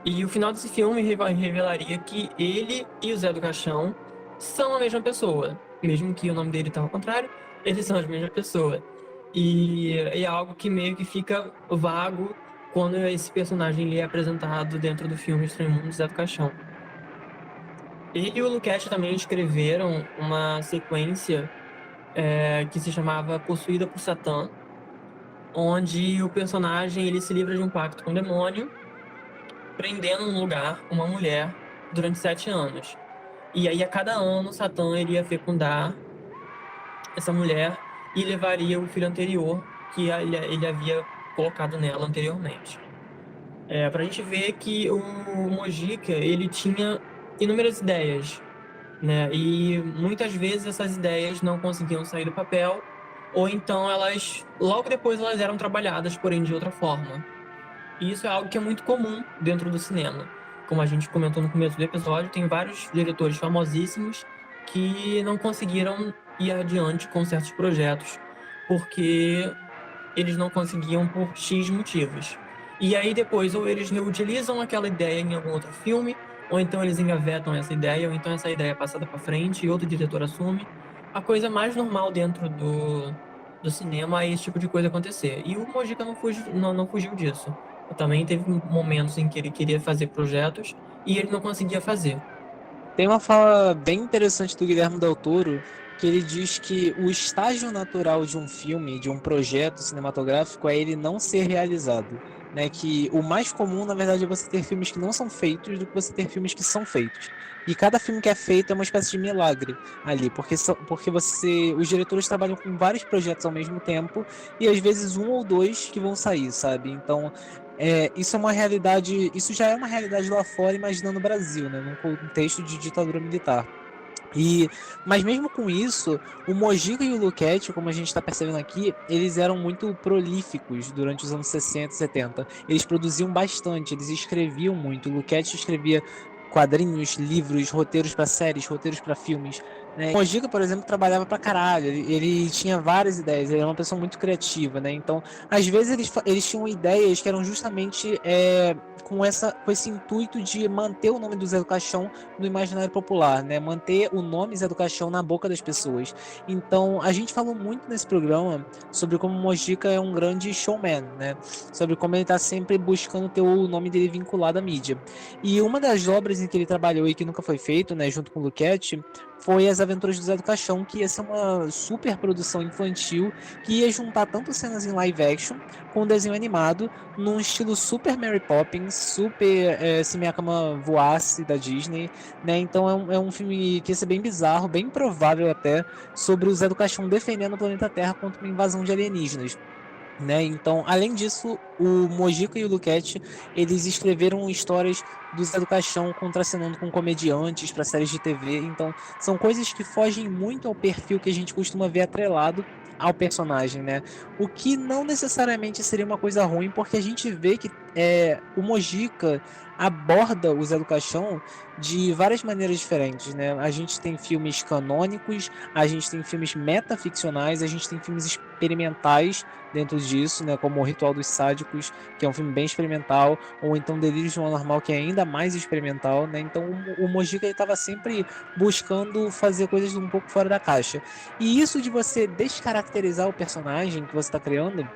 E o final desse filme revelaria que ele e o Zé do Caixão são a mesma pessoa. Mesmo que o nome dele tá ao contrário, eles são a mesma pessoa. E é algo que meio que fica vago quando esse personagem ele é apresentado dentro do filme Estranho Mundo de Zé do Caixão. Ele e o Luquete também escreveram uma sequência que se chamava Possuída por Satã, onde o personagem ele se livra de um pacto com o demônio, prendendo num lugar uma mulher durante 7 anos. E aí, a cada ano, Satã iria fecundar essa mulher e levaria o filho anterior que ele havia colocado nela anteriormente. Pra gente ver que o Mojica, ele tinha inúmeras ideias, né? E muitas vezes essas ideias não conseguiam sair do papel, ou então logo depois elas eram trabalhadas, porém de outra forma. E isso é algo que é muito comum dentro do cinema. Como a gente comentou no começo do episódio, tem vários diretores famosíssimos que não conseguiram ir adiante com certos projetos, porque eles não conseguiam por X motivos. E aí depois, ou eles reutilizam aquela ideia em algum outro filme, ou então eles engavetam essa ideia, ou então essa ideia é passada para frente e outro diretor assume. A coisa mais normal dentro do cinema é esse tipo de coisa acontecer. E o Mojica não fugiu disso. Também teve momentos em que ele queria fazer projetos e ele não conseguia fazer. Tem uma fala bem interessante do Guilherme Del Toro, que ele diz que o estágio natural de um filme, de um projeto cinematográfico, é ele não ser realizado. Né? Que o mais comum, na verdade, é você ter filmes que não são feitos do que você ter filmes que são feitos. E cada filme que é feito é uma espécie de milagre ali, porque os diretores trabalham com vários projetos ao mesmo tempo, e às vezes um ou dois que vão sair, sabe? Então, isso é uma realidade, isso já é uma realidade lá fora, imaginando o Brasil, né, num contexto de ditadura militar. Mas mesmo com isso, o Mojica e o Luquete, como a gente está percebendo aqui, eles eram muito prolíficos durante os anos 60 e 70. Eles produziam bastante, eles escreviam muito. O Luquete escrevia quadrinhos, livros, roteiros para séries, roteiros para filmes. Né? O Mojica, por exemplo, trabalhava pra caralho. Ele tinha várias ideias, ele era uma pessoa muito criativa, né? Então, às vezes eles tinham ideias que eram justamente com esse intuito de manter o nome do Zé do Caixão no imaginário popular, né? Manter o nome Zé do Caixão na boca das pessoas. Então, a gente falou muito nesse programa sobre como o Mojica é um grande showman, né? Sobre como ele está sempre buscando ter o nome dele vinculado à mídia. E uma das obras em que ele trabalhou e que nunca foi feito, né, junto com o Luquete, foi As Aventuras do Zé do Caixão, que ia ser uma super produção infantil que ia juntar tanto cenas em live action com desenho animado num estilo super Mary Poppins, super Se Minha Cama Voasse da Disney, né? Então é um filme que ia ser bem bizarro, bem improvável até, sobre o Zé do Caixão defendendo o planeta Terra contra uma invasão de alienígenas. Né? Então, além disso, o Mojica e o Luquete, eles escreveram histórias do Zé do Caixão contracenando com comediantes para séries de TV. Então, são coisas que fogem muito ao perfil que a gente costuma ver atrelado ao personagem, né? O que não necessariamente seria uma coisa ruim, porque a gente vê que o Mojica aborda o Zé do Caixão de várias maneiras diferentes, né? A gente tem filmes canônicos, a gente tem filmes metaficcionais, a gente tem filmes experimentais dentro disso, né, como O Ritual dos Sádicos, que é um filme bem experimental, ou então Delírios de uma Normal, que é ainda mais experimental, né? Então o Mojica estava sempre buscando fazer coisas um pouco fora da caixa. E isso de você descaracterizar o personagem que você está criando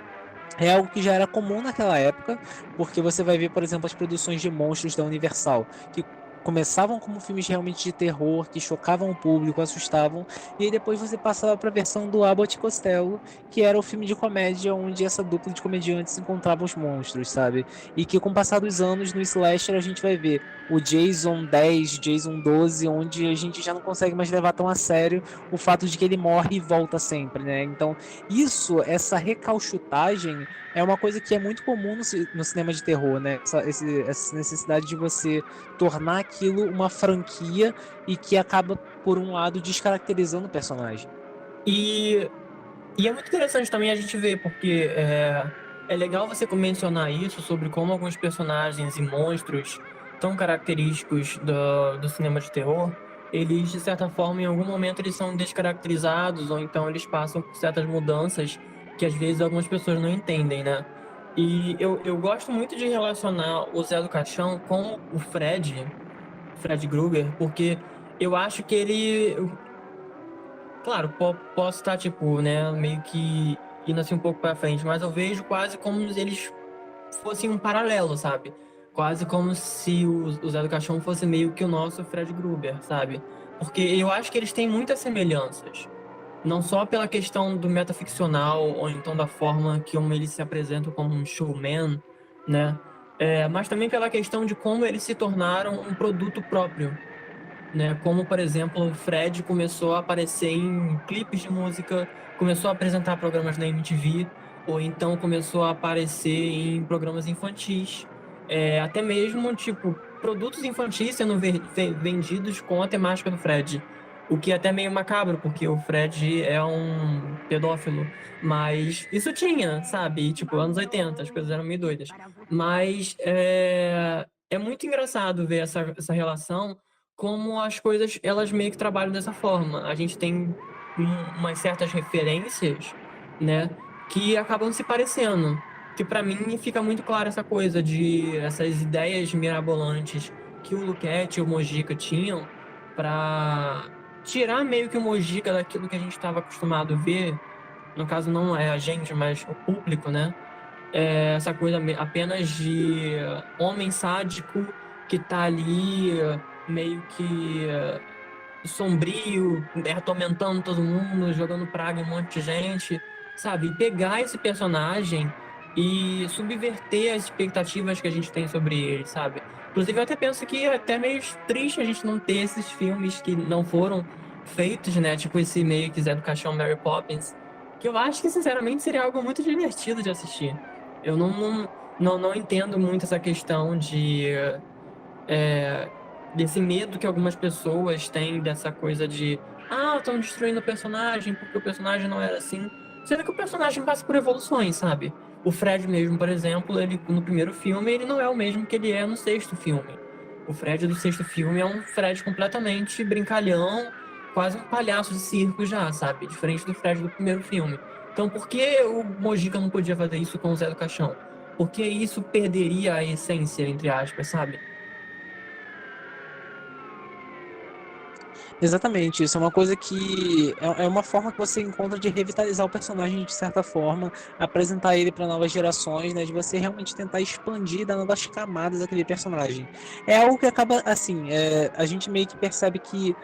é algo que já era comum naquela época, porque você vai ver, por exemplo, as produções de monstros da Universal, que começavam como filmes realmente de terror, que chocavam o público, assustavam, e aí depois você passava para a versão do Abbott e Costello, que era o filme de comédia onde essa dupla de comediantes encontrava os monstros, sabe? E que com o passar dos anos no slasher a gente vai ver o Jason 10, Jason 12, onde a gente já não consegue mais levar tão a sério o fato de que ele morre e volta sempre, né? Então, essa recalchutagem é uma coisa que é muito comum no cinema de terror, né? Essa necessidade de você tornar aquilo uma franquia e que acaba, por um lado, descaracterizando o personagem. E é muito interessante também a gente ver, porque é legal você mencionar isso sobre como alguns personagens e monstros tão característicos do cinema de terror, eles, de certa forma, em algum momento, eles são descaracterizados, ou então eles passam por certas mudanças que, às vezes, algumas pessoas não entendem, né? E eu gosto muito de relacionar o Zé do Caixão com o Fred Krueger, porque eu acho que ele... Claro, posso estar, tipo, né, meio que indo assim um pouco pra frente, mas eu vejo quase como se eles fossem um paralelo, sabe? Quase como se o Zé do Caixão fosse meio que o nosso Fred Krueger, sabe? Porque eu acho que eles têm muitas semelhanças. Não só pela questão do metaficcional, ou então da forma que eles se apresentam como um showman, né? Mas também pela questão de como eles se tornaram um produto próprio, né? Como, por exemplo, o Fred começou a aparecer em clipes de música, começou a apresentar programas na MTV, ou então começou a aparecer em programas infantis. Até mesmo, tipo, produtos infantis sendo vendidos com a temática do Fred. O que é até meio macabro, porque o Fred é um pedófilo. Mas isso tinha, sabe? Tipo, anos 80, as coisas eram meio doidas. Mas é muito engraçado ver essa relação, como as coisas, elas meio que trabalham dessa forma. A gente tem umas certas referências, né, que acabam se parecendo. Que pra mim fica muito claro essa coisa de essas ideias mirabolantes que o Luquete e o Mojica tinham pra tirar meio que o Mojica daquilo que a gente estava acostumado a ver. No caso, não é a gente, mas o público, né? Essa coisa apenas de homem sádico que tá ali meio que sombrio, atormentando todo mundo, jogando praga em um monte de gente, sabe? E pegar esse personagem e subverter as expectativas que a gente tem sobre ele, sabe? Inclusive, eu até penso que é até meio triste a gente não ter esses filmes que não foram feitos, né? Tipo esse meio que Zé do Caixão Mary Poppins, que eu acho que, sinceramente, seria algo muito divertido de assistir. Eu não entendo muito essa questão é, desse medo que algumas pessoas têm dessa coisa de estão destruindo o personagem porque o personagem não era assim. Sendo que o personagem passa por evoluções, sabe? O Fred mesmo, por exemplo, ele no primeiro filme, ele não é o mesmo que ele é no sexto filme. O Fred do sexto filme é um Fred completamente brincalhão, quase um palhaço de circo já, sabe? Diferente do Fred do primeiro filme. Então, por que o Mojica não podia fazer isso com o Zé do Caixão? Porque isso perderia a essência, entre aspas, sabe? Exatamente, isso é uma coisa que é uma forma que você encontra de revitalizar o personagem de certa forma, apresentar ele para novas gerações, né, de você realmente tentar expandir, dar novas camadas àquele personagem. É algo que acaba assim, a gente meio que percebe que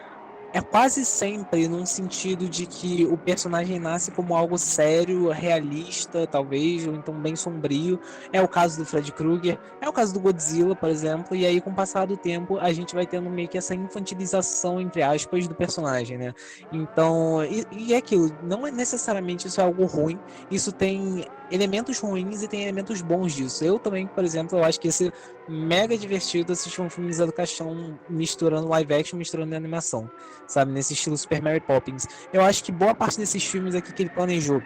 é quase sempre num sentido de que o personagem nasce como algo sério, realista, talvez, ou então bem sombrio. É o caso do Fred Krueger, é o caso do Godzilla, por exemplo, e aí com o passar do tempo a gente vai tendo meio que essa infantilização, entre aspas, do personagem, né? Então, e é aquilo, não é necessariamente isso é algo ruim, isso tem elementos ruins e tem elementos bons disso. Eu também, por exemplo, eu acho que esse mega divertido assistir um filme de Zé do Caixão misturando live action, misturando animação, sabe, nesse estilo Super Mary Poppins. Eu acho que boa parte desses filmes aqui que ele planejou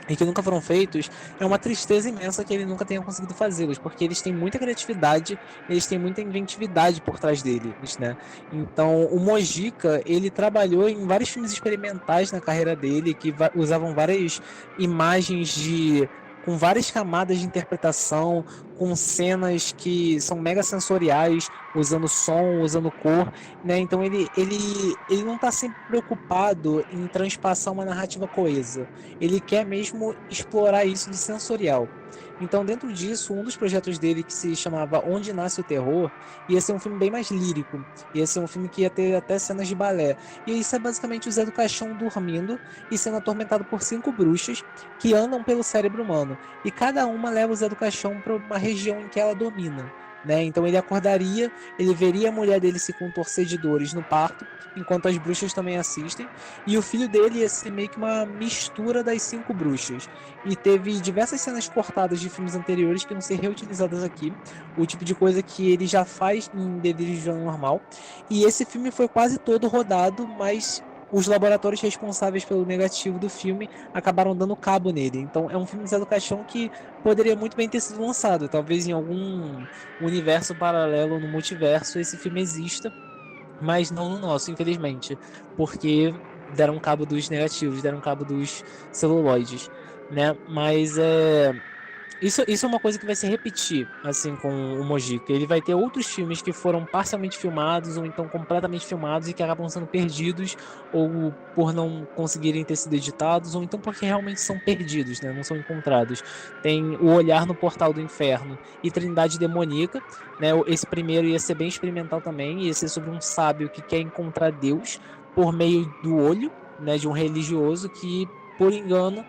e que nunca foram feitos, é uma tristeza imensa que ele nunca tenha conseguido fazê-los, porque eles têm muita criatividade, eles têm muita inventividade por trás deles, né? Então, o Mojica, ele trabalhou em vários filmes experimentais na carreira dele, que usavam várias imagens com várias camadas de interpretação, com cenas que são mega sensoriais, usando som, usando cor, né? Então ele não está sempre preocupado em transpassar uma narrativa coesa. Ele quer mesmo explorar isso de sensorial. Então, dentro disso, um dos projetos dele, que se chamava Onde Nasce o Terror, ia ser um filme bem mais lírico. Ia ser um filme que ia ter até cenas de balé. E isso é basicamente o Zé do Caixão dormindo e sendo atormentado por 5 bruxas que andam pelo cérebro humano. E cada uma leva o Zé do Caixão para uma região em que ela domina. Né? Então ele acordaria, ele veria a mulher dele se contorcer de dores no parto, enquanto as bruxas também assistem, e o filho dele ia ser meio que uma mistura das 5 bruxas. E teve diversas cenas cortadas de filmes anteriores que vão ser reutilizadas aqui, o tipo de coisa que ele já faz em Delírio Normal. E esse filme foi quase todo rodado, mas os laboratórios responsáveis pelo negativo do filme acabaram dando cabo nele. Então é um filme de Zé do Caixão que poderia muito bem ter sido lançado. Talvez em algum universo paralelo no multiverso esse filme exista, mas não no nosso, infelizmente. Porque deram cabo dos negativos, deram cabo dos celuloides, né? Mas isso é uma coisa que vai se repetir, assim, com o Mojica. Ele vai ter outros filmes que foram parcialmente filmados, ou então completamente filmados, e que acabam sendo perdidos, ou por não conseguirem ter sido editados, ou então porque realmente são perdidos, né? Não são encontrados. Tem O Olhar no Portal do Inferno e Trindade Demoníaca, né? Esse primeiro ia ser bem experimental também, ia ser sobre um sábio que quer encontrar Deus por meio do olho, né? De um religioso que por engano,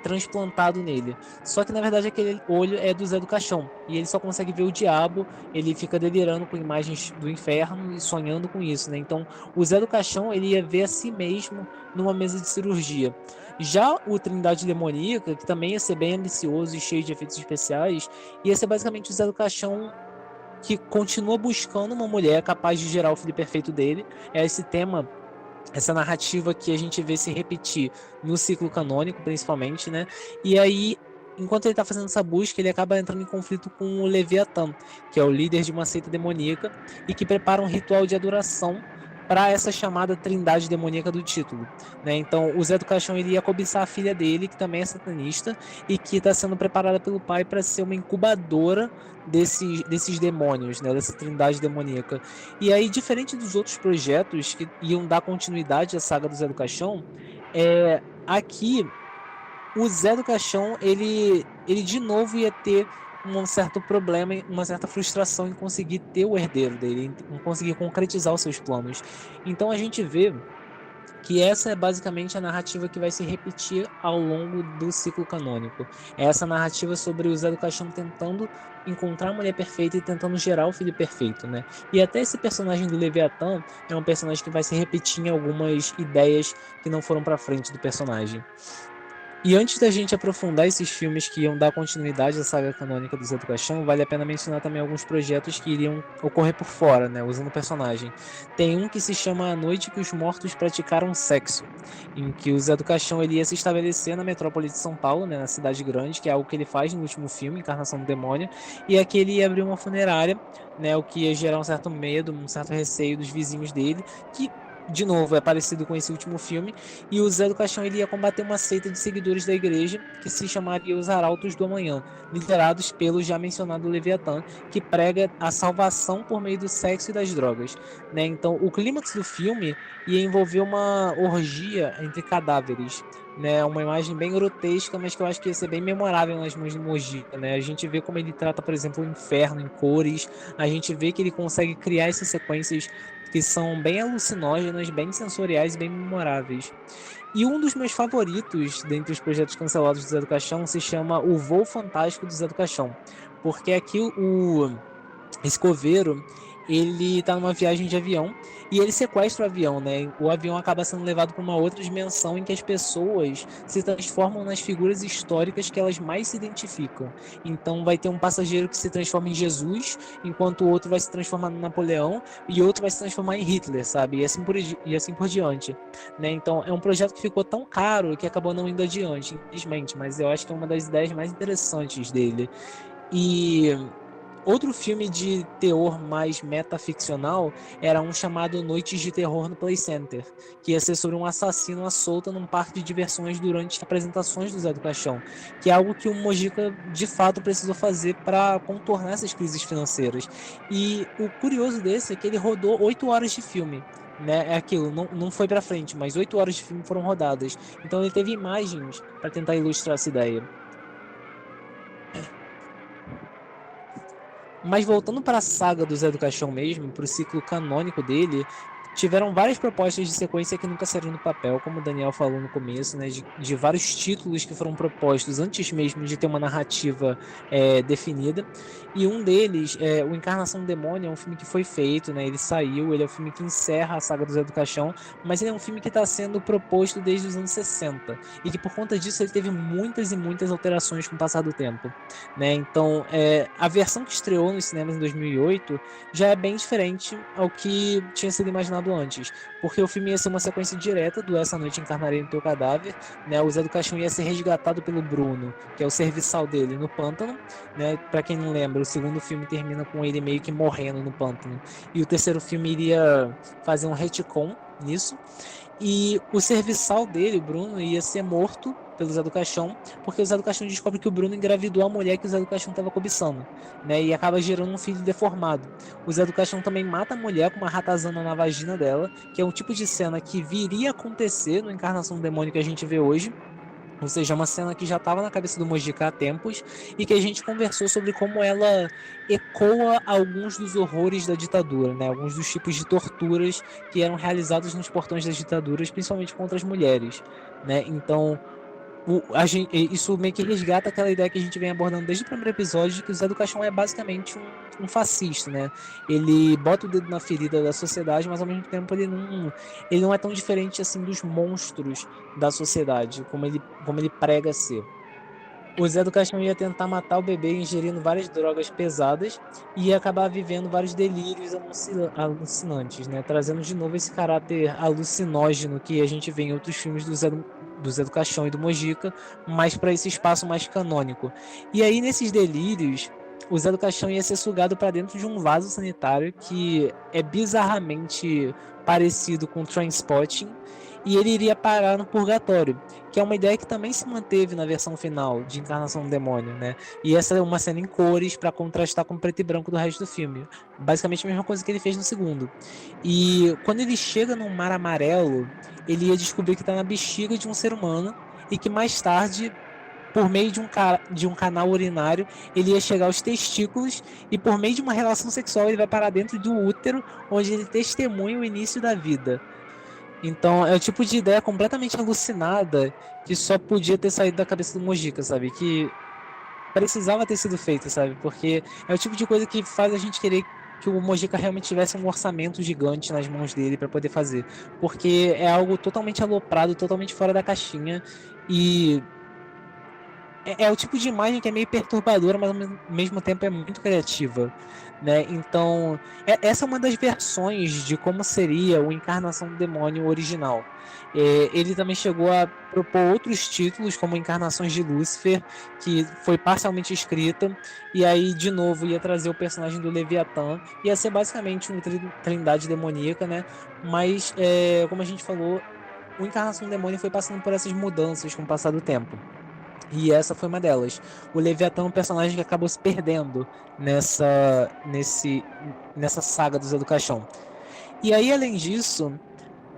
transplantado nele. Só que na verdade aquele olho é do Zé do Caixão e ele só consegue ver o diabo, ele fica delirando com imagens do inferno e sonhando com isso, né? Então o Zé do Caixão ele ia ver a si mesmo numa mesa de cirurgia. Já o Trindade Demoníaca, que também ia ser bem ambicioso e cheio de efeitos especiais, ia ser basicamente o Zé do Caixão que continua buscando uma mulher capaz de gerar o filho perfeito dele. É esse tema, essa narrativa que a gente vê se repetir no ciclo canônico, principalmente, né? E aí, enquanto ele está fazendo essa busca, ele acaba entrando em conflito com o Leviatã, que é o líder de uma seita demoníaca e que prepara um ritual de adoração para essa chamada trindade demoníaca do título, né? Então, o Zé do Caixão iria cobiçar a filha dele, que também é satanista e que está sendo preparada pelo pai para ser uma incubadora desses demônios, né? Dessa trindade demoníaca. E aí, diferente dos outros projetos que iam dar continuidade à saga do Zé do Caixão, aqui o Zé do Caixão ele de novo ia ter um certo problema, uma certa frustração em conseguir ter o herdeiro dele, em conseguir concretizar os seus planos. Então a gente vê que essa é basicamente a narrativa que vai se repetir ao longo do ciclo canônico. É essa narrativa sobre o Zé do Caixão tentando encontrar a mulher perfeita e tentando gerar o filho perfeito, né? E até esse personagem do Leviatã é um personagem que vai se repetir em algumas ideias que não foram para frente do personagem. E antes da gente aprofundar esses filmes que iam dar continuidade à saga canônica do Zé do Caixão, vale a pena mencionar também alguns projetos que iriam ocorrer por fora, né, usando o personagem. Tem um que se chama A Noite que os Mortos Praticaram Sexo, em que o Zé do Caixão ele ia se estabelecer na metrópole de São Paulo, né, na cidade grande, que é algo que ele faz no último filme, Encarnação do Demônio, e aqui ele ia abrir uma funerária, né, o que ia gerar um certo medo, um certo receio dos vizinhos dele, que de novo, é parecido com esse último filme, e o Zé do Caixão ele ia combater uma seita de seguidores da igreja que se chamaria os Arautos do Amanhã, liderados pelo já mencionado Leviatã, que prega a salvação por meio do sexo e das drogas, né? Então, o clímax do filme ia envolver uma orgia entre cadáveres, né? Uma imagem bem grotesca, mas que eu acho que ia ser bem memorável nas mãos de Mojica, né? A gente vê como ele trata, por exemplo, o inferno em cores, a gente vê que ele consegue criar essas sequências que são bem alucinógenas, bem sensoriais e bem memoráveis. E um dos meus favoritos dentre os projetos cancelados do Zé do Caixão se chama O Voo Fantástico do Zé do Caixão, porque aqui esse coveiro ele tá numa viagem de avião e ele sequestra o avião, né? O avião acaba sendo levado para uma outra dimensão em que as pessoas se transformam nas figuras históricas que elas mais se identificam. Então vai ter um passageiro que se transforma em Jesus, enquanto o outro vai se transformar no Napoleão e outro vai se transformar em Hitler, sabe? E assim por diante, né? Então é um projeto que ficou tão caro que acabou não indo adiante, infelizmente, mas eu acho que é uma das ideias mais interessantes dele. E outro filme de terror mais metaficcional era um chamado Noites de Terror no Play Center, que ia ser sobre um assassino à solta num parque de diversões durante apresentações do Zé do Caixão, que é algo que o Mojica de fato precisou fazer para contornar essas crises financeiras. E o curioso desse é que ele rodou 8 horas de filme. Né, é aquilo, não foi para frente, mas 8 horas de filme foram rodadas. Então ele teve imagens para tentar ilustrar essa ideia. Mas voltando para a saga do Zé do Caixão mesmo, para o ciclo canônico dele, tiveram várias propostas de sequência que nunca saíram do papel, como o Daniel falou no começo, né, de vários títulos que foram propostos antes mesmo de ter uma narrativa definida. E um deles, o Encarnação do Demônio, é um filme que foi feito, né, ele saiu, ele é o filme que encerra a saga do Zé do Caixão, mas ele é um filme que está sendo proposto desde os anos 60, e que por conta disso ele teve muitas e muitas alterações com o passar do tempo, né? Então, a versão que estreou nos cinemas em 2008 já é bem diferente ao que tinha sido imaginado antes, porque o filme ia ser uma sequência direta do Essa Noite Encarnarei no Teu Cadáver, né? O Zé do Caixão ia ser resgatado pelo Bruno, que é o serviçal dele, no pântano, né? Para quem não lembra, o segundo filme termina com ele meio que morrendo no pântano, e o terceiro filme iria fazer um retcon nisso, e o serviçal dele, o Bruno, ia ser morto pelo Zé do Caixão, porque o Zé do Caixão descobre que o Bruno engravidou a mulher que o Zé do Caixão estava cobiçando, né? E acaba gerando um filho deformado. O Zé do Caixão também mata a mulher com uma ratazana na vagina dela, que é um tipo de cena que viria a acontecer no Encarnação do Demônio que a gente vê hoje. Ou seja, é uma cena que já estava na cabeça do Mojica há tempos e que a gente conversou sobre como ela ecoa alguns dos horrores da ditadura, né? Alguns dos tipos de torturas que eram realizados nos portões das ditaduras, principalmente contra as mulheres, né? Então, isso meio que resgata aquela ideia que a gente vem abordando desde o primeiro episódio, de que o Zé do Caixão é basicamente um fascista, né? Ele bota o dedo na ferida da sociedade, mas ao mesmo tempo ele não é tão diferente assim dos monstros da sociedade, como ele prega ser. O Zé do Caixão ia tentar matar o bebê ingerindo várias drogas pesadas e ia acabar vivendo vários delírios alucinantes, né? Trazendo de novo esse caráter alucinógeno que a gente vê em outros filmes do Zé do Caixão e do Mojica, mas para esse espaço mais canônico. E aí, nesses delírios, o Zé do Caixão ia ser sugado para dentro de um vaso sanitário que é bizarramente parecido com Trainspotting, e ele iria parar no purgatório, que é uma ideia que também se manteve na versão final de Encarnação do Demônio, né? E essa é uma cena em cores para contrastar com o preto e branco do resto do filme. Basicamente a mesma coisa que ele fez no segundo. E quando ele chega num mar amarelo, ele ia descobrir que está na bexiga de um ser humano e que mais tarde, por meio de um canal urinário, ele ia chegar aos testículos e por meio de uma relação sexual ele vai parar dentro do útero, onde ele testemunha o início da vida. Então, é o tipo de ideia completamente alucinada que só podia ter saído da cabeça do Mojica, sabe? Que precisava ter sido feita, sabe? Porque é o tipo de coisa que faz a gente querer que o Mojica realmente tivesse um orçamento gigante nas mãos dele para poder fazer. Porque é algo totalmente aloprado, totalmente fora da caixinha e é o tipo de imagem que é meio perturbadora, mas ao mesmo tempo é muito criativa, né? Então, essa é uma das versões de como seria o Encarnação do Demônio original. Ele também chegou a propor outros títulos, como Encarnações de Lúcifer, que foi parcialmente escrita, e aí, de novo, ia trazer o personagem do Leviatã, ia ser basicamente uma trindade demoníaca, né? Mas, como a gente falou, o Encarnação do Demônio foi passando por essas mudanças com o passar do tempo. E essa foi uma delas. O Leviatã é um personagem que acabou se perdendo nessa saga do Zé do Caixão. E aí, além disso,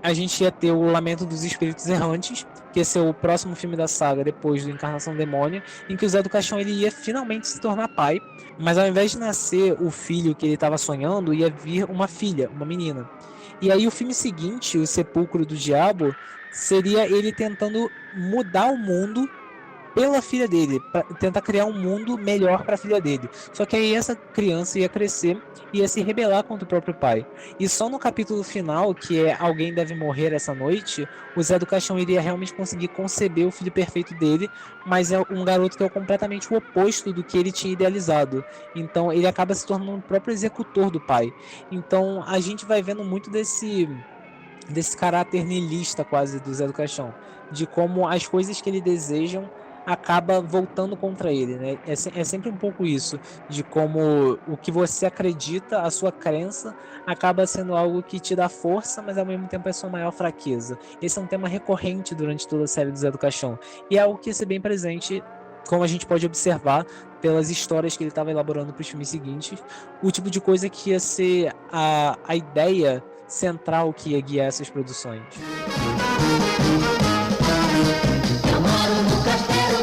a gente ia ter o Lamento dos Espíritos Errantes, que ia ser o próximo filme da saga depois do Encarnação do Demônio, em que o Zé do Caixão ele ia finalmente se tornar pai, mas ao invés de nascer o filho que ele estava sonhando, ia vir uma filha, uma menina. E aí o filme seguinte, O Sepulcro do Diabo, seria ele tentando mudar o mundo pela filha dele, para tentar criar um mundo melhor para a filha dele. Só que aí essa criança ia crescer e ia se rebelar contra o próprio pai. E só no capítulo final, que é Alguém Deve Morrer Essa Noite, o Zé do Caixão iria realmente conseguir conceber o filho perfeito dele, mas é um garoto que é completamente o oposto do que ele tinha idealizado. Então ele acaba se tornando o próprio executor do pai. Então a gente vai vendo muito desse caráter niilista quase do Zé do Caixão, de como as coisas que ele desejam acaba voltando contra ele, né? É sempre um pouco isso, de como o que você acredita, a sua crença, acaba sendo algo que te dá força, mas ao mesmo tempo é sua maior fraqueza. Esse é um tema recorrente durante toda a série do Zé do Caixão, e é algo que ia ser bem presente, como a gente pode observar pelas histórias que ele estava elaborando para os filmes seguintes, o tipo de coisa que ia ser a ideia central que ia guiar essas produções. Eu moro no castelo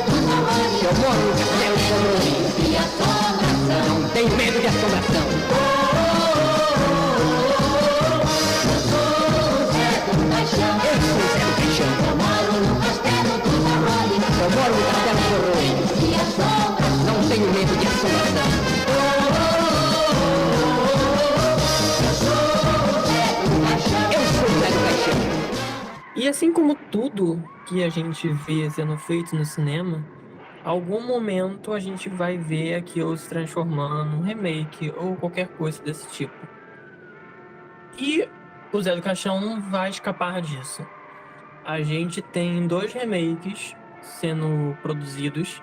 colorido e assombração. Não tenho medo de assombração. Eu sou o Zé do Caixão. Eu sou o Zé do Caixão. Eu moro no castelo dos horrores. Eu moro no castelo dos horrores e assombração. Não tenho medo de assombração. Eu sou o Zé do Caixão. Eu sou o Zé do Caixão. E assim como tudo que a gente vê sendo feito no cinema, algum momento a gente vai ver aquilo se transformando num remake ou qualquer coisa desse tipo. E o Zé do Caixão não vai escapar disso. A gente tem 2 remakes sendo produzidos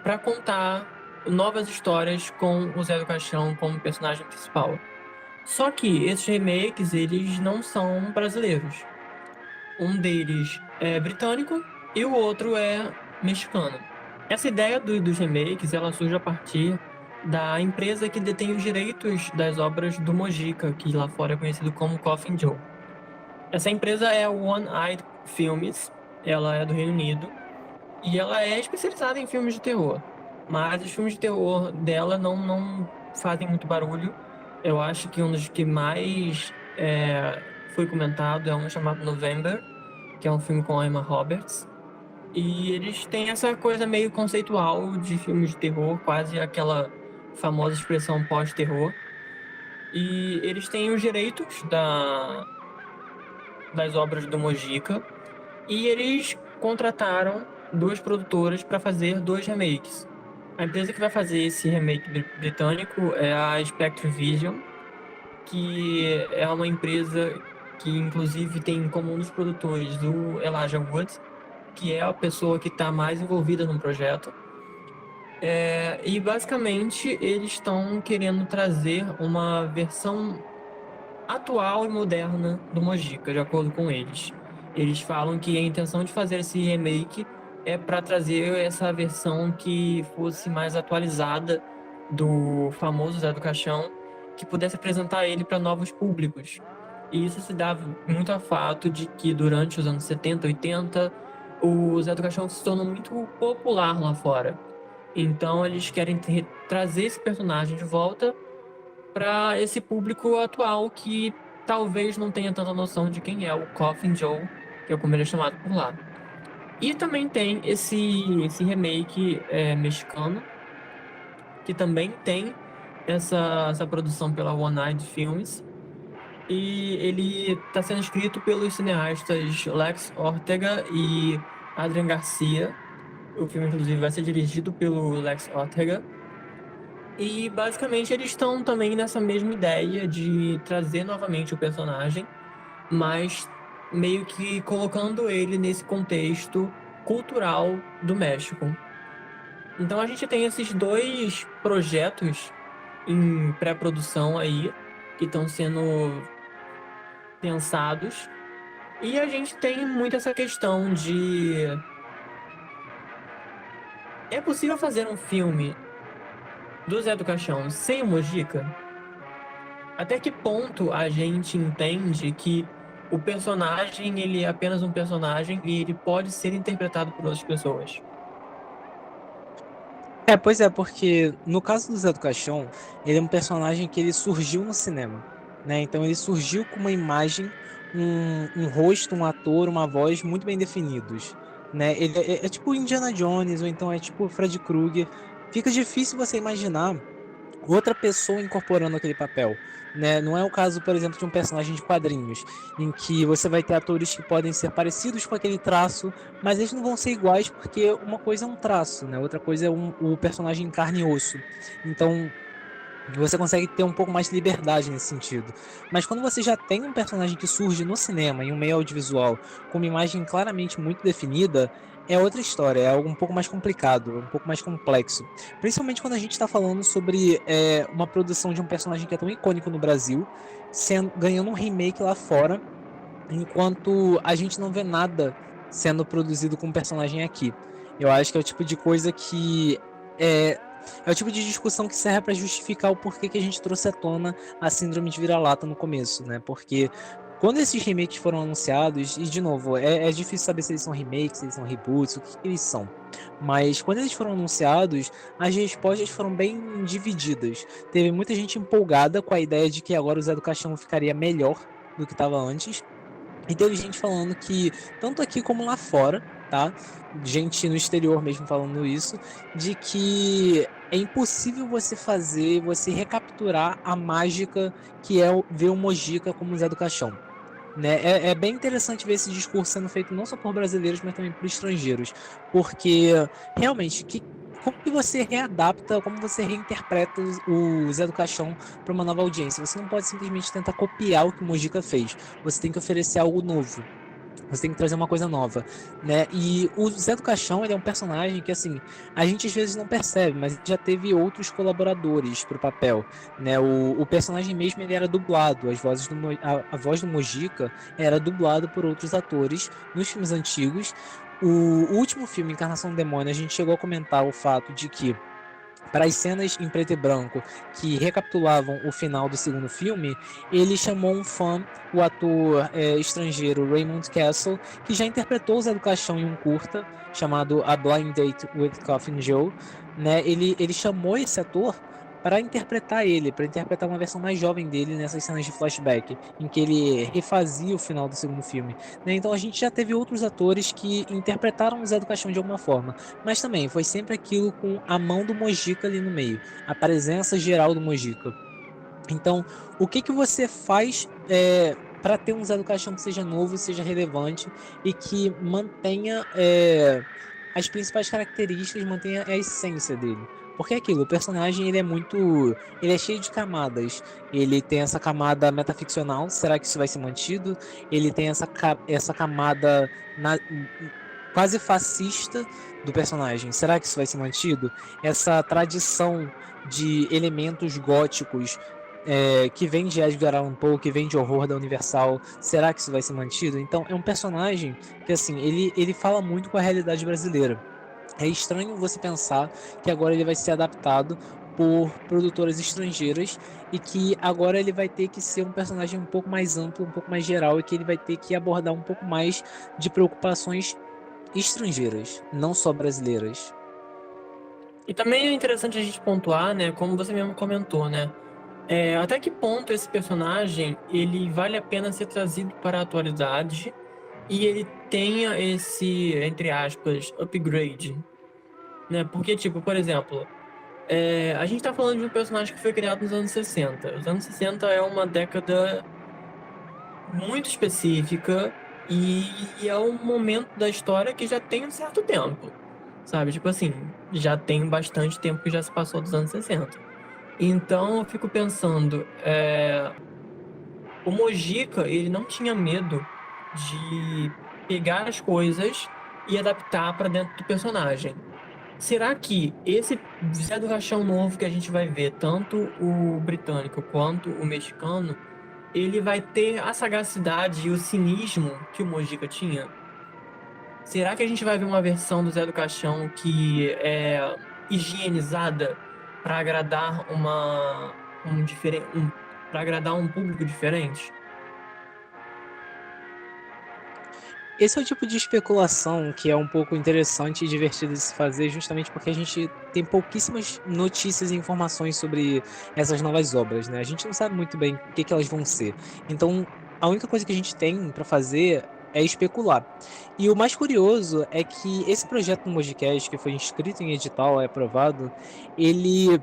para contar novas histórias com o Zé do Caixão como personagem principal. Só que esses remakes, eles não são brasileiros. Um deles é britânico e o outro é mexicano. Essa ideia dos remakes, ela surge a partir da empresa que detém os direitos das obras do Mojica, que lá fora é conhecido como Coffin Joe. Essa empresa é a One Eyed Films, ela é do Reino Unido e ela é especializada em filmes de terror. Mas os filmes de terror dela não fazem muito barulho. Eu acho que um dos que mais foi comentado é um chamado November, que é um filme com a Emma Roberts. E eles têm essa coisa meio conceitual de filmes de terror, quase aquela famosa expressão pós-terror. E eles têm os direitos das obras do Mojica. E eles contrataram duas produtoras para fazer dois remakes. A empresa que vai fazer esse remake britânico é a Spectre Vision, que é uma empresa que inclusive tem como um dos produtores o Elijah Wood, que é a pessoa que está mais envolvida no projeto. E basicamente eles estão querendo trazer uma versão atual e moderna do Mojica, de acordo com eles. Eles falam que a intenção de fazer esse remake é para trazer essa versão que fosse mais atualizada do famoso Zé do Caixão, que pudesse apresentar ele para novos públicos. E isso se dá muito a fato de que durante os anos 70, 80, o Zé do Caixão se tornou muito popular lá fora. Então eles querem trazer esse personagem de volta para esse público atual que talvez não tenha tanta noção de quem é o Coffin Joe, que é como ele é chamado por lá. E também tem esse remake mexicano, que também tem essa produção pela One Night Films. E ele está sendo escrito pelos cineastas Lex Ortega e Adrian Garcia. O filme, inclusive, vai ser dirigido pelo Lex Ortega. E, basicamente, eles estão também nessa mesma ideia de trazer novamente o personagem, mas meio que colocando ele nesse contexto cultural do México. Então, a gente tem esses dois projetos em pré-produção aí, que estão sendo pensados. E a gente tem muito essa questão de... É possível fazer um filme do Zé do Caixão sem o Mojica? Até que ponto a gente entende que o personagem, ele é apenas um personagem e ele pode ser interpretado por outras pessoas? Pois é, porque no caso do Zé do Caixão, ele é um personagem que ele surgiu no cinema, né? Então ele surgiu com uma imagem, um rosto, um ator, uma voz muito bem definidos, né? Ele é tipo Indiana Jones, ou então é tipo Fred Krueger. Fica difícil você imaginar outra pessoa incorporando aquele papel, né? Não é o caso, por exemplo, de um personagem de quadrinhos, em que você vai ter atores que podem ser parecidos com aquele traço, mas eles não vão ser iguais porque uma coisa é um traço, né? Outra coisa é o personagem em carne e osso. Então, você consegue ter um pouco mais de liberdade nesse sentido. Mas quando você já tem um personagem que surge no cinema, em um meio audiovisual, com uma imagem claramente muito definida, é outra história, é algo um pouco mais complicado, um pouco mais complexo. Principalmente quando a gente está falando sobre uma produção de um personagem que é tão icônico no Brasil, ganhando um remake lá fora, enquanto a gente não vê nada sendo produzido com um personagem aqui. Eu acho que é o tipo de coisa que é o tipo de discussão que serve para justificar o porquê que a gente trouxe à tona a síndrome de vira-lata no começo, né? Porque quando esses remakes foram anunciados, e de novo, é difícil saber se eles são remakes, se eles são reboots, o que eles são. Mas quando eles foram anunciados, as respostas foram bem divididas. Teve muita gente empolgada com a ideia de que agora o Zé do Caixão ficaria melhor do que estava antes. E teve gente falando que, tanto aqui como lá fora, tá? Gente no exterior mesmo falando isso, de que é impossível você recapturar a mágica que é ver o Mojica como Zé do Caixão. Né? É bem interessante ver esse discurso sendo feito não só por brasileiros, mas também por estrangeiros. Porque, realmente, como que você readapta, como você reinterpreta o Zé do Caixão para uma nova audiência? Você não pode simplesmente tentar copiar o que o Mojica fez. Você tem que oferecer algo novo. Você tem que trazer uma coisa nova, né? E o Zé do Caixão, ele é um personagem que, assim, a gente às vezes não percebe, mas já teve outros colaboradores pro papel, né? O personagem mesmo, ele era dublado, a voz do Mojica era dublado por outros atores nos filmes antigos. O último filme, Encarnação do Demônio, a gente chegou a comentar o fato de que para as cenas em preto e branco que recapitulavam o final do segundo filme, ele chamou um fã, o ator estrangeiro Raymond Castle, que já interpretou o Zé do Caixão em um curta chamado A Blind Date with Coffin Joe, né? Ele chamou esse ator para interpretar uma versão mais jovem dele nessas cenas de flashback, em que ele refazia o final do segundo filme, né? Então a gente já teve outros atores que interpretaram o Zé do Caixão de alguma forma, mas também foi sempre aquilo com a mão do Mojica ali no meio, a presença geral do Mojica. Então, o que que você faz para ter um Zé do Caixão que seja novo, seja relevante e que mantenha as principais características, mantenha a essência dele? Porque é aquilo, o personagem ele é cheio de camadas. Ele tem essa camada metaficcional, será que isso vai ser mantido? Ele tem essa camada quase fascista do personagem, será que isso vai ser mantido? Essa tradição de elementos góticos que vem de Edgar Allan Poe, que vem de horror da Universal, será que isso vai ser mantido? Então é um personagem que assim, ele fala muito com a realidade brasileira. É estranho você pensar que agora ele vai ser adaptado por produtoras estrangeiras e que agora ele vai ter que ser um personagem um pouco mais amplo, um pouco mais geral e que ele vai ter que abordar um pouco mais de preocupações estrangeiras, não só brasileiras. E também é interessante a gente pontuar, né, como você mesmo comentou, né, até que ponto esse personagem ele vale a pena ser trazido para a atualidade e ele tenha esse, entre aspas, upgrade, né? Porque, tipo, por exemplo, a gente tá falando de um personagem que foi criado nos anos 60. Os anos 60 é uma década muito específica e é um momento da história que já tem um certo tempo, sabe? Tipo assim, já tem bastante tempo que já se passou dos anos 60. Então eu fico pensando, o Mojica, ele não tinha medo de pegar as coisas e adaptar para dentro do personagem. Será que esse Zé do Caixão novo que a gente vai ver, tanto o britânico quanto o mexicano, ele vai ter a sagacidade e o cinismo que o Mojica tinha? Será que a gente vai ver uma versão do Zé do Caixão que é higienizada para agradar para agradar um público diferente? Esse é o tipo de especulação que é um pouco interessante e divertido de se fazer, justamente porque a gente tem pouquíssimas notícias e informações sobre essas novas obras, né? A gente não sabe muito bem o que que elas vão ser. Então, a única coisa que a gente tem para fazer é especular. E o mais curioso é que esse projeto do Mojicast, que foi inscrito em edital, é aprovado, ele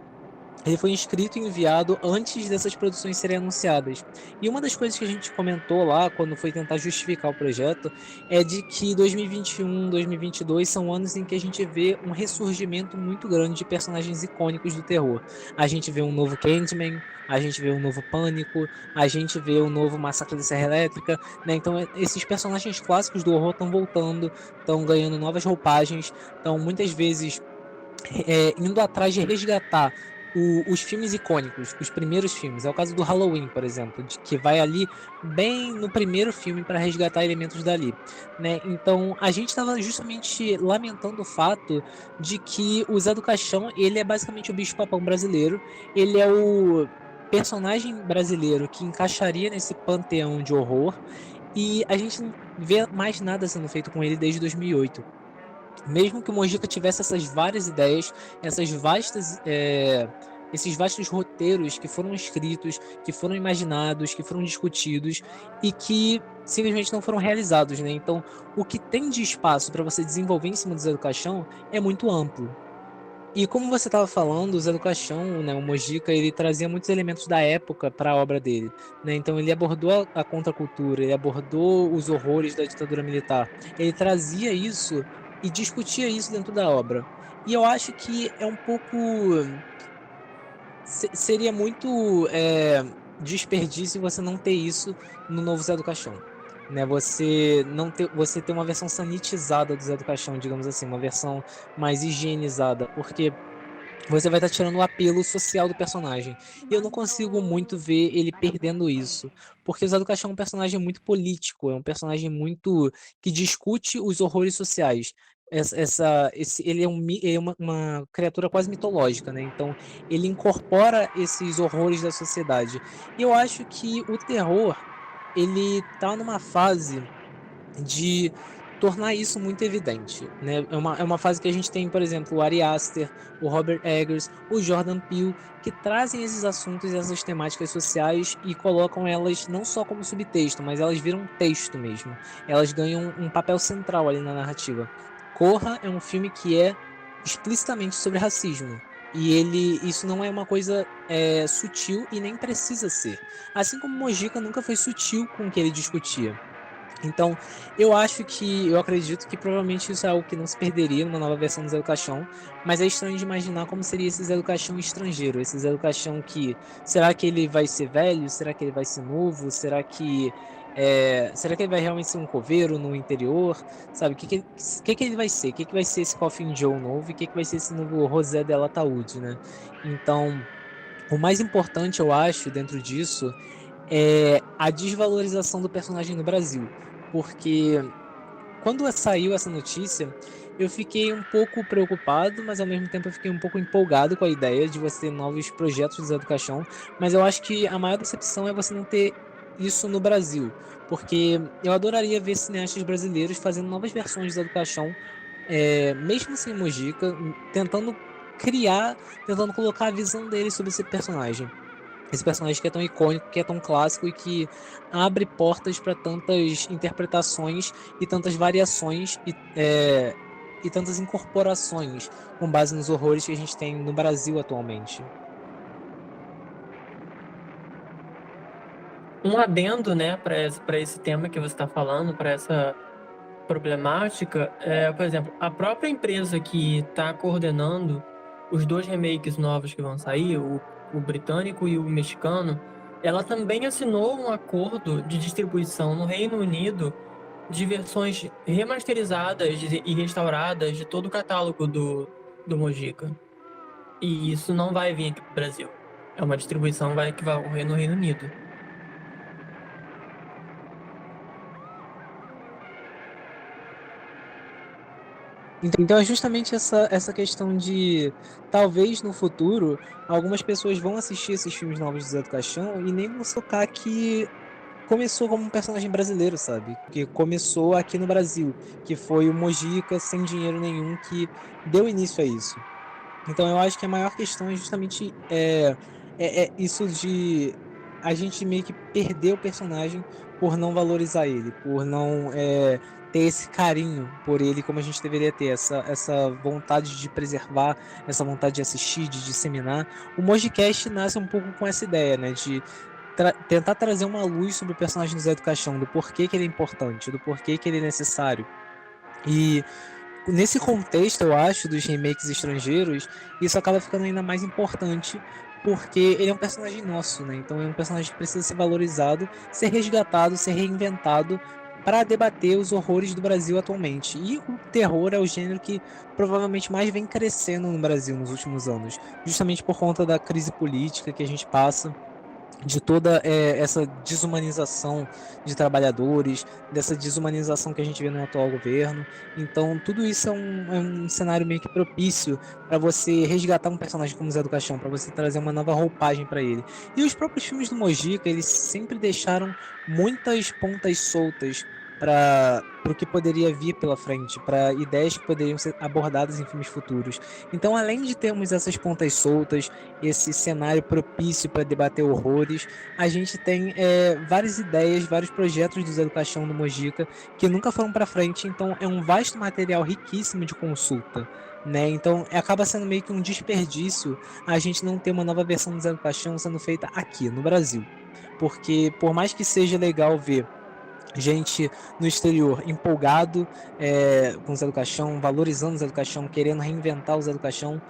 ele foi inscrito e enviado antes dessas produções serem anunciadas. E uma das coisas que a gente comentou lá, quando foi tentar justificar o projeto, é de que 2021, 2022 são anos em que a gente vê um ressurgimento muito grande de personagens icônicos do terror. A gente vê um novo Candyman, a gente vê um novo Pânico, a gente vê um novo Massacre da Serra Elétrica, né? Então esses personagens clássicos do horror estão voltando, estão ganhando novas roupagens, estão muitas vezes indo atrás de resgatar os filmes icônicos, os primeiros filmes. É o caso do Halloween, por exemplo, que vai ali bem no primeiro filme para resgatar elementos dali, né? Então a gente estava justamente lamentando o fato de que o Zé do Caixão ele é basicamente o bicho-papão brasileiro. Ele é o personagem brasileiro que encaixaria nesse panteão de horror e a gente não vê mais nada sendo feito com ele desde 2008. Mesmo que o Mojica tivesse essas várias ideias, esses vastos roteiros que foram escritos, que foram imaginados, que foram discutidos e que simplesmente não foram realizados, né? Então, o que tem de espaço para você desenvolver em cima do Zé do Caixão é muito amplo. E como você estava falando, o Zé do Caixão, né, o Mojica, ele trazia muitos elementos da época para a obra dele, né? Então ele abordou a contracultura, ele abordou os horrores da ditadura militar. Ele trazia isso e discutia isso dentro da obra. E eu acho que é um pouco seria muito desperdício você não ter isso no novo Zé do Caixão, né? Você ter uma versão sanitizada do Zé do Caixão, digamos assim, uma versão mais higienizada, porque você vai estar tirando o apelo social do personagem. E eu não consigo muito ver ele perdendo isso. Porque o Zé do Caixão é um personagem muito político, é um personagem muito que discute os horrores sociais. ele é uma criatura quase mitológica, né? Então ele incorpora esses horrores da sociedade. E eu acho que o terror ele tá numa fase de tornar isso muito evidente, né? É uma fase que a gente tem, por exemplo, o Ari Aster, o Robert Eggers, o Jordan Peele, que trazem esses assuntos e essas temáticas sociais e colocam elas não só como subtexto, mas elas viram texto mesmo. Elas ganham um papel central ali na narrativa. Corra é um filme que é explicitamente sobre racismo. E isso não é uma coisa sutil e nem precisa ser. Assim como Mojica nunca foi sutil com o que ele discutia. Então, eu acredito que provavelmente isso é algo que não se perderia numa nova versão do Zé do Caixão, mas é estranho de imaginar como seria esse Zé do Caixão estrangeiro, esse Zé do Caixão será que ele vai ser velho? Será que ele vai ser novo? Será que ele vai realmente ser um coveiro no interior? Sabe, o que que ele vai ser? O que que vai ser esse Coffin Joe novo? E o que que vai ser esse novo José del Ataúde, né? Então, o mais importante, eu acho, dentro disso, é a desvalorização do personagem no Brasil. Porque quando saiu essa notícia, eu fiquei um pouco preocupado, mas ao mesmo tempo eu fiquei um pouco empolgado com a ideia de você ter novos projetos de Zé do Caixão. Mas eu acho que a maior decepção é você não ter isso no Brasil. Porque eu adoraria ver cineastas brasileiros fazendo novas versões de Zé do Caixão, mesmo sem Mojica, tentando criar, tentando colocar a visão dele sobre esse personagem. Esse personagem que é tão icônico, que é tão clássico e que abre portas para tantas interpretações e tantas variações e tantas incorporações com base nos horrores que a gente tem no Brasil atualmente. Um adendo, né, para esse tema que você está falando, para essa problemática, por exemplo, a própria empresa que está coordenando os dois remakes novos que vão sair, o britânico e o mexicano, ela também assinou um acordo de distribuição no Reino Unido de versões remasterizadas e restauradas de todo o catálogo do Mojica. E isso não vai vir aqui para o Brasil. É uma distribuição que vai ocorrer no Reino Unido. Então é justamente essa questão de talvez no futuro algumas pessoas vão assistir esses filmes novos de Zé do Caixão e nem vão socar que começou como um personagem brasileiro, sabe? Que começou aqui no Brasil, que foi o Mojica sem dinheiro nenhum que deu início a isso. Então eu acho que a maior questão é justamente isso de a gente meio que perder o personagem por não valorizar ele, por não ter esse carinho por ele como a gente deveria ter, essa vontade de preservar, essa vontade de assistir, de disseminar. O Mojicast nasce um pouco com essa ideia, né, de tentar trazer uma luz sobre o personagem do Zé do Caixão, do porquê que ele é importante, do porquê que ele é necessário. E nesse contexto, eu acho, dos remakes estrangeiros, isso acaba ficando ainda mais importante, porque ele é um personagem nosso, né? Então é um personagem que precisa ser valorizado, ser resgatado, ser reinventado para debater os horrores do Brasil atualmente. E o terror é o gênero que provavelmente mais vem crescendo no Brasil nos últimos anos, justamente por conta da crise política que a gente passa, de toda essa desumanização de trabalhadores, dessa desumanização que a gente vê no atual governo. Então, tudo isso é um cenário meio que propício para você resgatar um personagem como Zé do Caixão, para você trazer uma nova roupagem para ele. E os próprios filmes do Mojica, eles sempre deixaram muitas pontas soltas para o que poderia vir pela frente, para ideias que poderiam ser abordadas em filmes futuros. Então, além de termos essas pontas soltas, esse cenário propício para debater horrores, a gente tem várias ideias, vários projetos do Zé do Caixão do Mojica que nunca foram para frente, então é um vasto material riquíssimo de consulta, né? Então acaba sendo meio que um desperdício a gente não ter uma nova versão do Zé do Caixão sendo feita aqui no Brasil, porque por mais que seja legal ver gente no exterior empolgado com o Zé do Caixão, valorizando o Zé do Caixão, querendo reinventar o Zé do Caixão,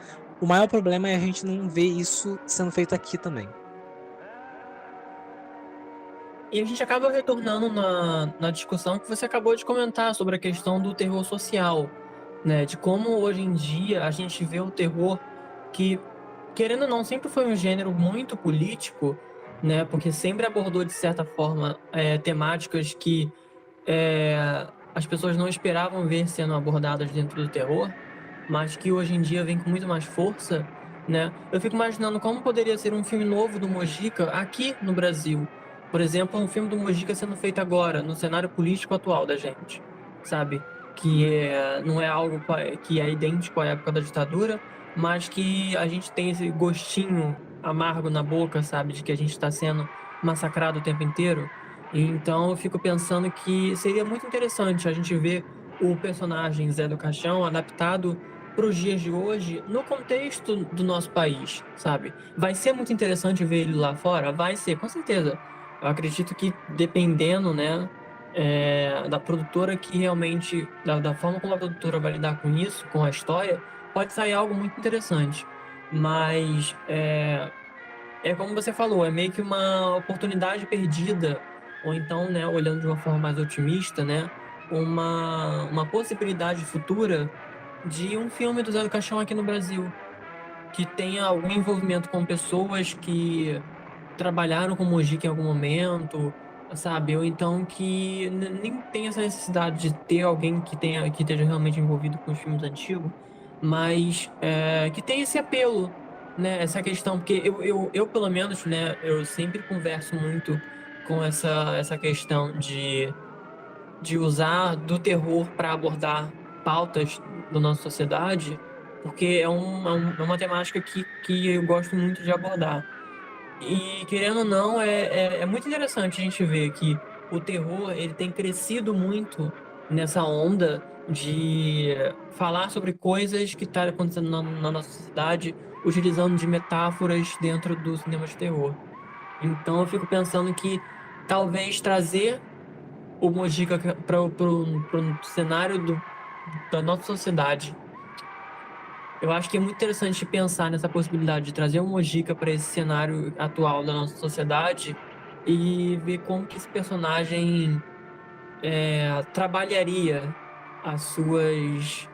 o maior problema é a gente não ver isso sendo feito aqui também. E a gente acaba retornando na discussão que você acabou de comentar sobre a questão do terror social, né? De como hoje em dia a gente vê o terror que, querendo ou não, sempre foi um gênero muito político, né? Porque sempre abordou, de certa forma, temáticas que as pessoas não esperavam ver sendo abordadas dentro do terror, mas que hoje em dia vem com muito mais força, né? Eu fico imaginando como poderia ser um filme novo do Mojica aqui no Brasil. Por exemplo, um filme do Mojica sendo feito agora, no cenário político atual da gente, sabe? Não é algo que é idêntico à época da ditadura, mas que a gente tem esse gostinho amargo na boca, sabe? De que a gente está sendo massacrado o tempo inteiro. Então eu fico pensando que seria muito interessante a gente ver o personagem Zé do Caixão adaptado para os dias de hoje no contexto do nosso país, sabe? Vai ser muito interessante ver ele lá fora? Vai ser, com certeza. Eu acredito que dependendo, né, da produtora que realmente, da forma como a produtora vai lidar com isso, com a história, pode sair algo muito interessante. Mas é como você falou, é meio que uma oportunidade perdida, ou então, né, olhando de uma forma mais otimista, né, uma possibilidade futura de um filme do Zé do Caixão aqui no Brasil, que tenha algum envolvimento com pessoas que trabalharam com Mojica em algum momento, sabe? Ou então que nem tem essa necessidade de ter alguém que esteja realmente envolvido com os filmes antigos, mas que tem esse apelo, né? Essa questão, porque eu pelo menos, né? Eu sempre converso muito com essa questão de usar do terror para abordar pautas da nossa sociedade, porque é uma temática que eu gosto muito de abordar. E, querendo ou não, é muito interessante a gente ver que o terror ele tem crescido muito nessa onda de falar sobre coisas que estão acontecendo na nossa sociedade, utilizando de metáforas dentro do cinema de terror. Então eu fico pensando que talvez trazer o Mojica para o cenário da nossa sociedade. Eu acho que é muito interessante pensar nessa possibilidade de trazer o Mojica para esse cenário atual da nossa sociedade e ver como que esse personagem trabalharia as suas,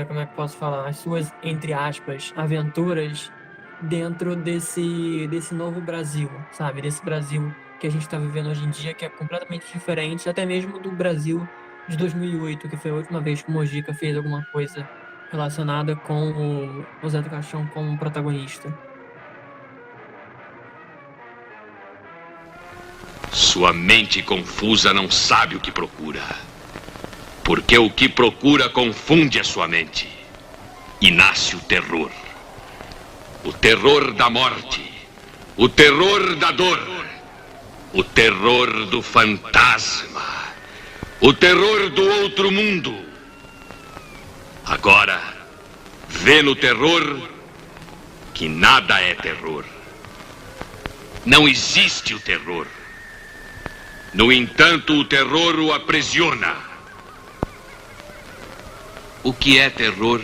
como é que eu posso falar, as suas, entre aspas, aventuras dentro desse novo Brasil, sabe? Desse Brasil que a gente está vivendo hoje em dia, que é completamente diferente, até mesmo do Brasil de 2008, que foi a última vez que o Mojica fez alguma coisa relacionada com o Zé do Caixão como protagonista. Sua mente confusa não sabe o que procura. Porque o que procura confunde a sua mente. E nasce o terror. O terror da morte. O terror da dor. O terror do fantasma. O terror do outro mundo. Agora, vê no terror que nada é terror. Não existe o terror. No entanto, o terror o aprisiona. O que é terror?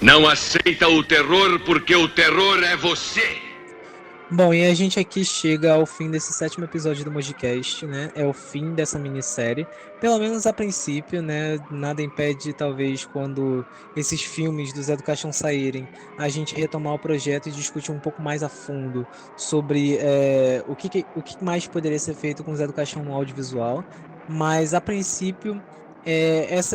Não aceita o terror porque o terror é você. Bom, e a gente aqui chega ao fim desse 7º episódio do Mojicast, né? É o fim dessa minissérie, pelo menos a princípio, né? Nada impede, talvez, quando esses filmes do Zé do Caixão saírem, a gente retomar o projeto e discutir um pouco mais a fundo sobre o que mais poderia ser feito com o Zé do Caixão no audiovisual. Mas, a princípio,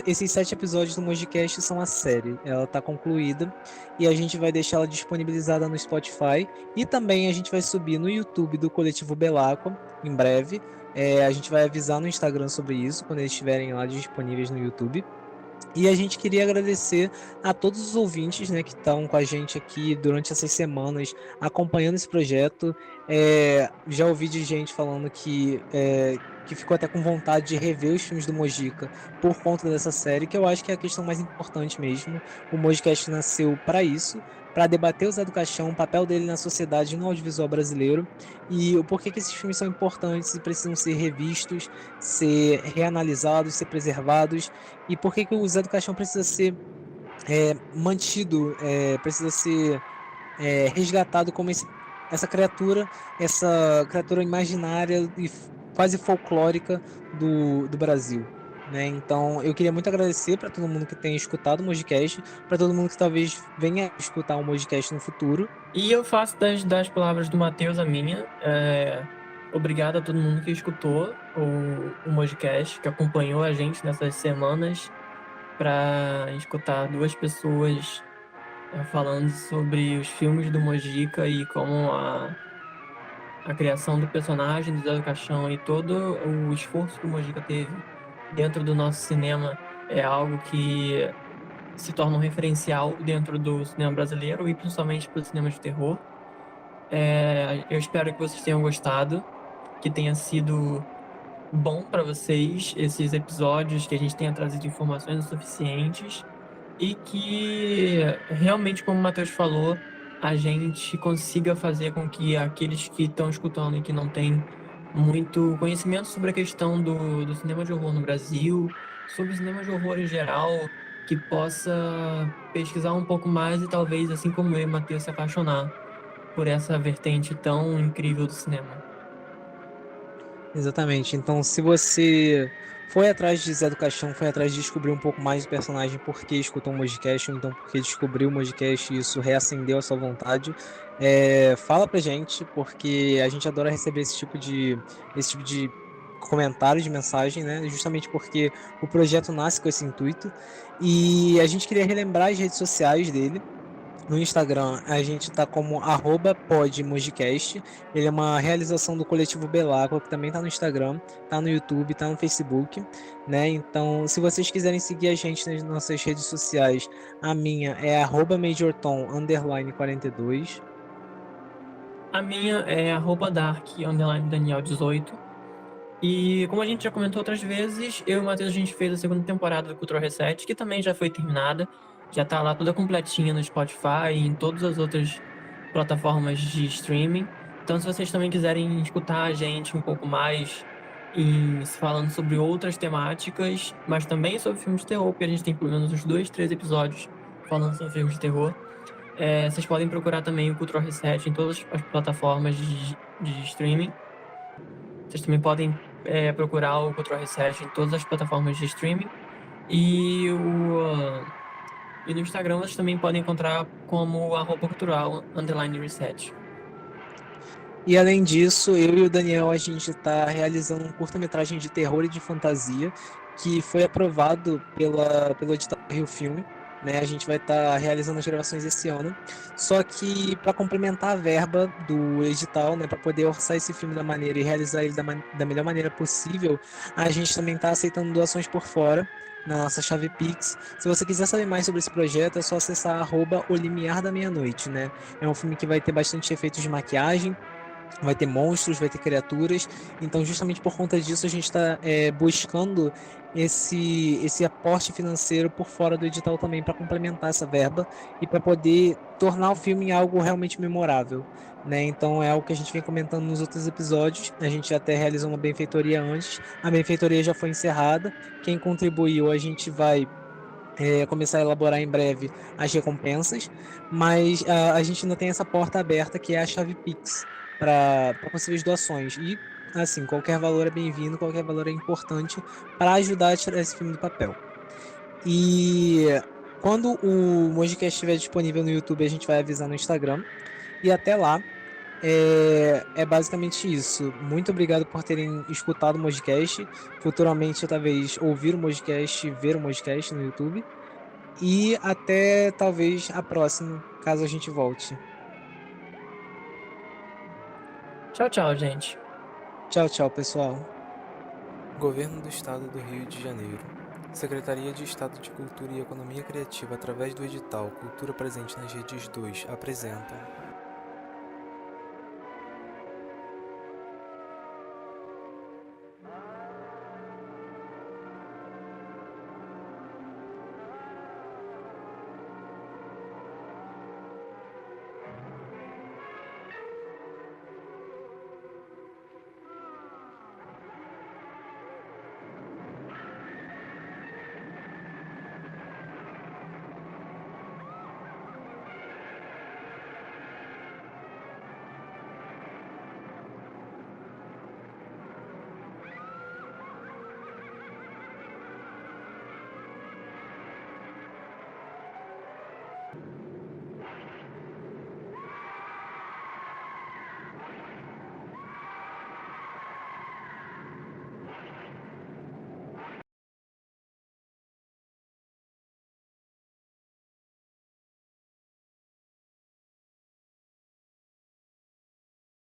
esses 7 episódios do Mojicast são a série. Ela está concluída e a gente vai deixar ela disponibilizada no Spotify e também a gente vai subir no YouTube do Coletivo Belacqua em breve. A gente vai avisar no Instagram sobre isso quando eles estiverem lá disponíveis no YouTube. E a gente queria agradecer a todos os ouvintes, né, que estão com a gente aqui durante essas semanas acompanhando esse projeto. Já ouvi de gente falando que ficou até com vontade de rever os filmes do Mojica por conta dessa série, que eu acho que é a questão mais importante mesmo. O Mojicast nasceu para isso, para debater o Zé do Caixão, o papel dele na sociedade e no audiovisual brasileiro, e o porquê que esses filmes são importantes e precisam ser revistos, ser reanalisados, ser preservados, e por que o Zé do Caixão precisa ser mantido, precisa ser resgatado como essa criatura imaginária e quase folclórica do Brasil, né? Então eu queria muito agradecer para todo mundo que tem escutado o Mojicast, para todo mundo que talvez venha escutar o Mojicast no futuro. E eu faço das palavras do Matheus a minha. Obrigado a todo mundo que escutou o Mojicast, que acompanhou a gente nessas semanas para escutar duas pessoas falando sobre os filmes do Mojica e como a criação do personagem do Zé do Caixão e todo o esforço que o Mojica teve dentro do nosso cinema é algo que se torna um referencial dentro do cinema brasileiro e principalmente para o cinema de terror. Eu espero que vocês tenham gostado, que tenha sido bom para vocês esses episódios, que a gente tenha trazido informações o suficientes e que realmente, como o Matheus falou, a gente consiga fazer com que aqueles que estão escutando e que não têm muito conhecimento sobre a questão do cinema de horror no Brasil, sobre o cinema de horror em geral, que possa pesquisar um pouco mais e talvez, assim como eu e Matheus, se apaixonar por essa vertente tão incrível do cinema. Exatamente. Então, se você foi atrás de Zé do Caixão, foi atrás de descobrir um pouco mais do personagem porque escutou o Mojicast, ou então porque descobriu o Mojicast e isso reacendeu a sua vontade, fala pra gente, porque a gente adora receber esse tipo de comentário, de mensagem, né? Justamente porque o projeto nasce com esse intuito. E a gente queria relembrar as redes sociais dele. No Instagram, a gente tá como @podmojicast. Ele é uma realização do coletivo Belacqua, que também tá no Instagram, tá no YouTube, tá no Facebook, né? Então, se vocês quiserem seguir a gente nas nossas redes sociais, a minha é @majortom_42. A minha é @dark_daniel18. E como a gente já comentou outras vezes, eu e o Matheus, a gente fez a segunda temporada do Cultural Reset, que também já foi terminada. Já tá lá toda completinha no Spotify e em todas as outras plataformas de streaming. Então, se vocês também quiserem escutar a gente um pouco mais falando sobre outras temáticas, mas também sobre filmes de terror, porque a gente tem pelo menos uns 2, 3 episódios falando sobre filmes de terror, vocês podem procurar também o Cultural Reset em todas as plataformas de streaming. Vocês também podem procurar o Cultural Reset em todas as plataformas de streaming. E no Instagram vocês também podem encontrar como @cultural_reset. E além disso, eu e o Daniel, a gente está realizando um curta-metragem de terror e de fantasia que foi aprovado pelo edital Rio Filme, né? A gente vai estar realizando as gravações esse ano. Só que para complementar a verba do edital, né, para poder orçar esse filme da maneira e realizar ele da melhor maneira possível, a gente também está aceitando doações por fora na nossa chave Pix. Se você quiser saber mais sobre esse projeto, é só acessar @O Limiar da Meia-Noite, né? É um filme que vai ter bastante efeitos de maquiagem, vai ter monstros, vai ter criaturas. Então, justamente por conta disso, a gente está buscando esse aporte financeiro por fora do edital também para complementar essa verba e para poder tornar o filme algo realmente memorável, né? Então, é algo que a gente vem comentando nos outros episódios. A gente até realizou uma benfeitoria antes. A benfeitoria já foi encerrada. Quem contribuiu, a gente vai começar a elaborar em breve as recompensas, mas a gente ainda tem essa porta aberta que é a chave Pix para possíveis doações. E, assim, qualquer valor é bem-vindo, qualquer valor é importante para ajudar a tirar esse filme do papel. E quando o Mojicast estiver disponível no YouTube, a gente vai avisar no Instagram. E até lá, é basicamente isso. Muito obrigado por terem escutado o Mojicast. Futuramente, talvez, ouvir o Mojicast e ver o Mojicast no YouTube. E até talvez a próxima, caso a gente volte. Tchau, tchau, gente. Tchau, tchau, pessoal. Governo do Estado do Rio de Janeiro. Secretaria de Estado de Cultura e Economia Criativa, através do edital Cultura Presente nas Redes 2, apresentam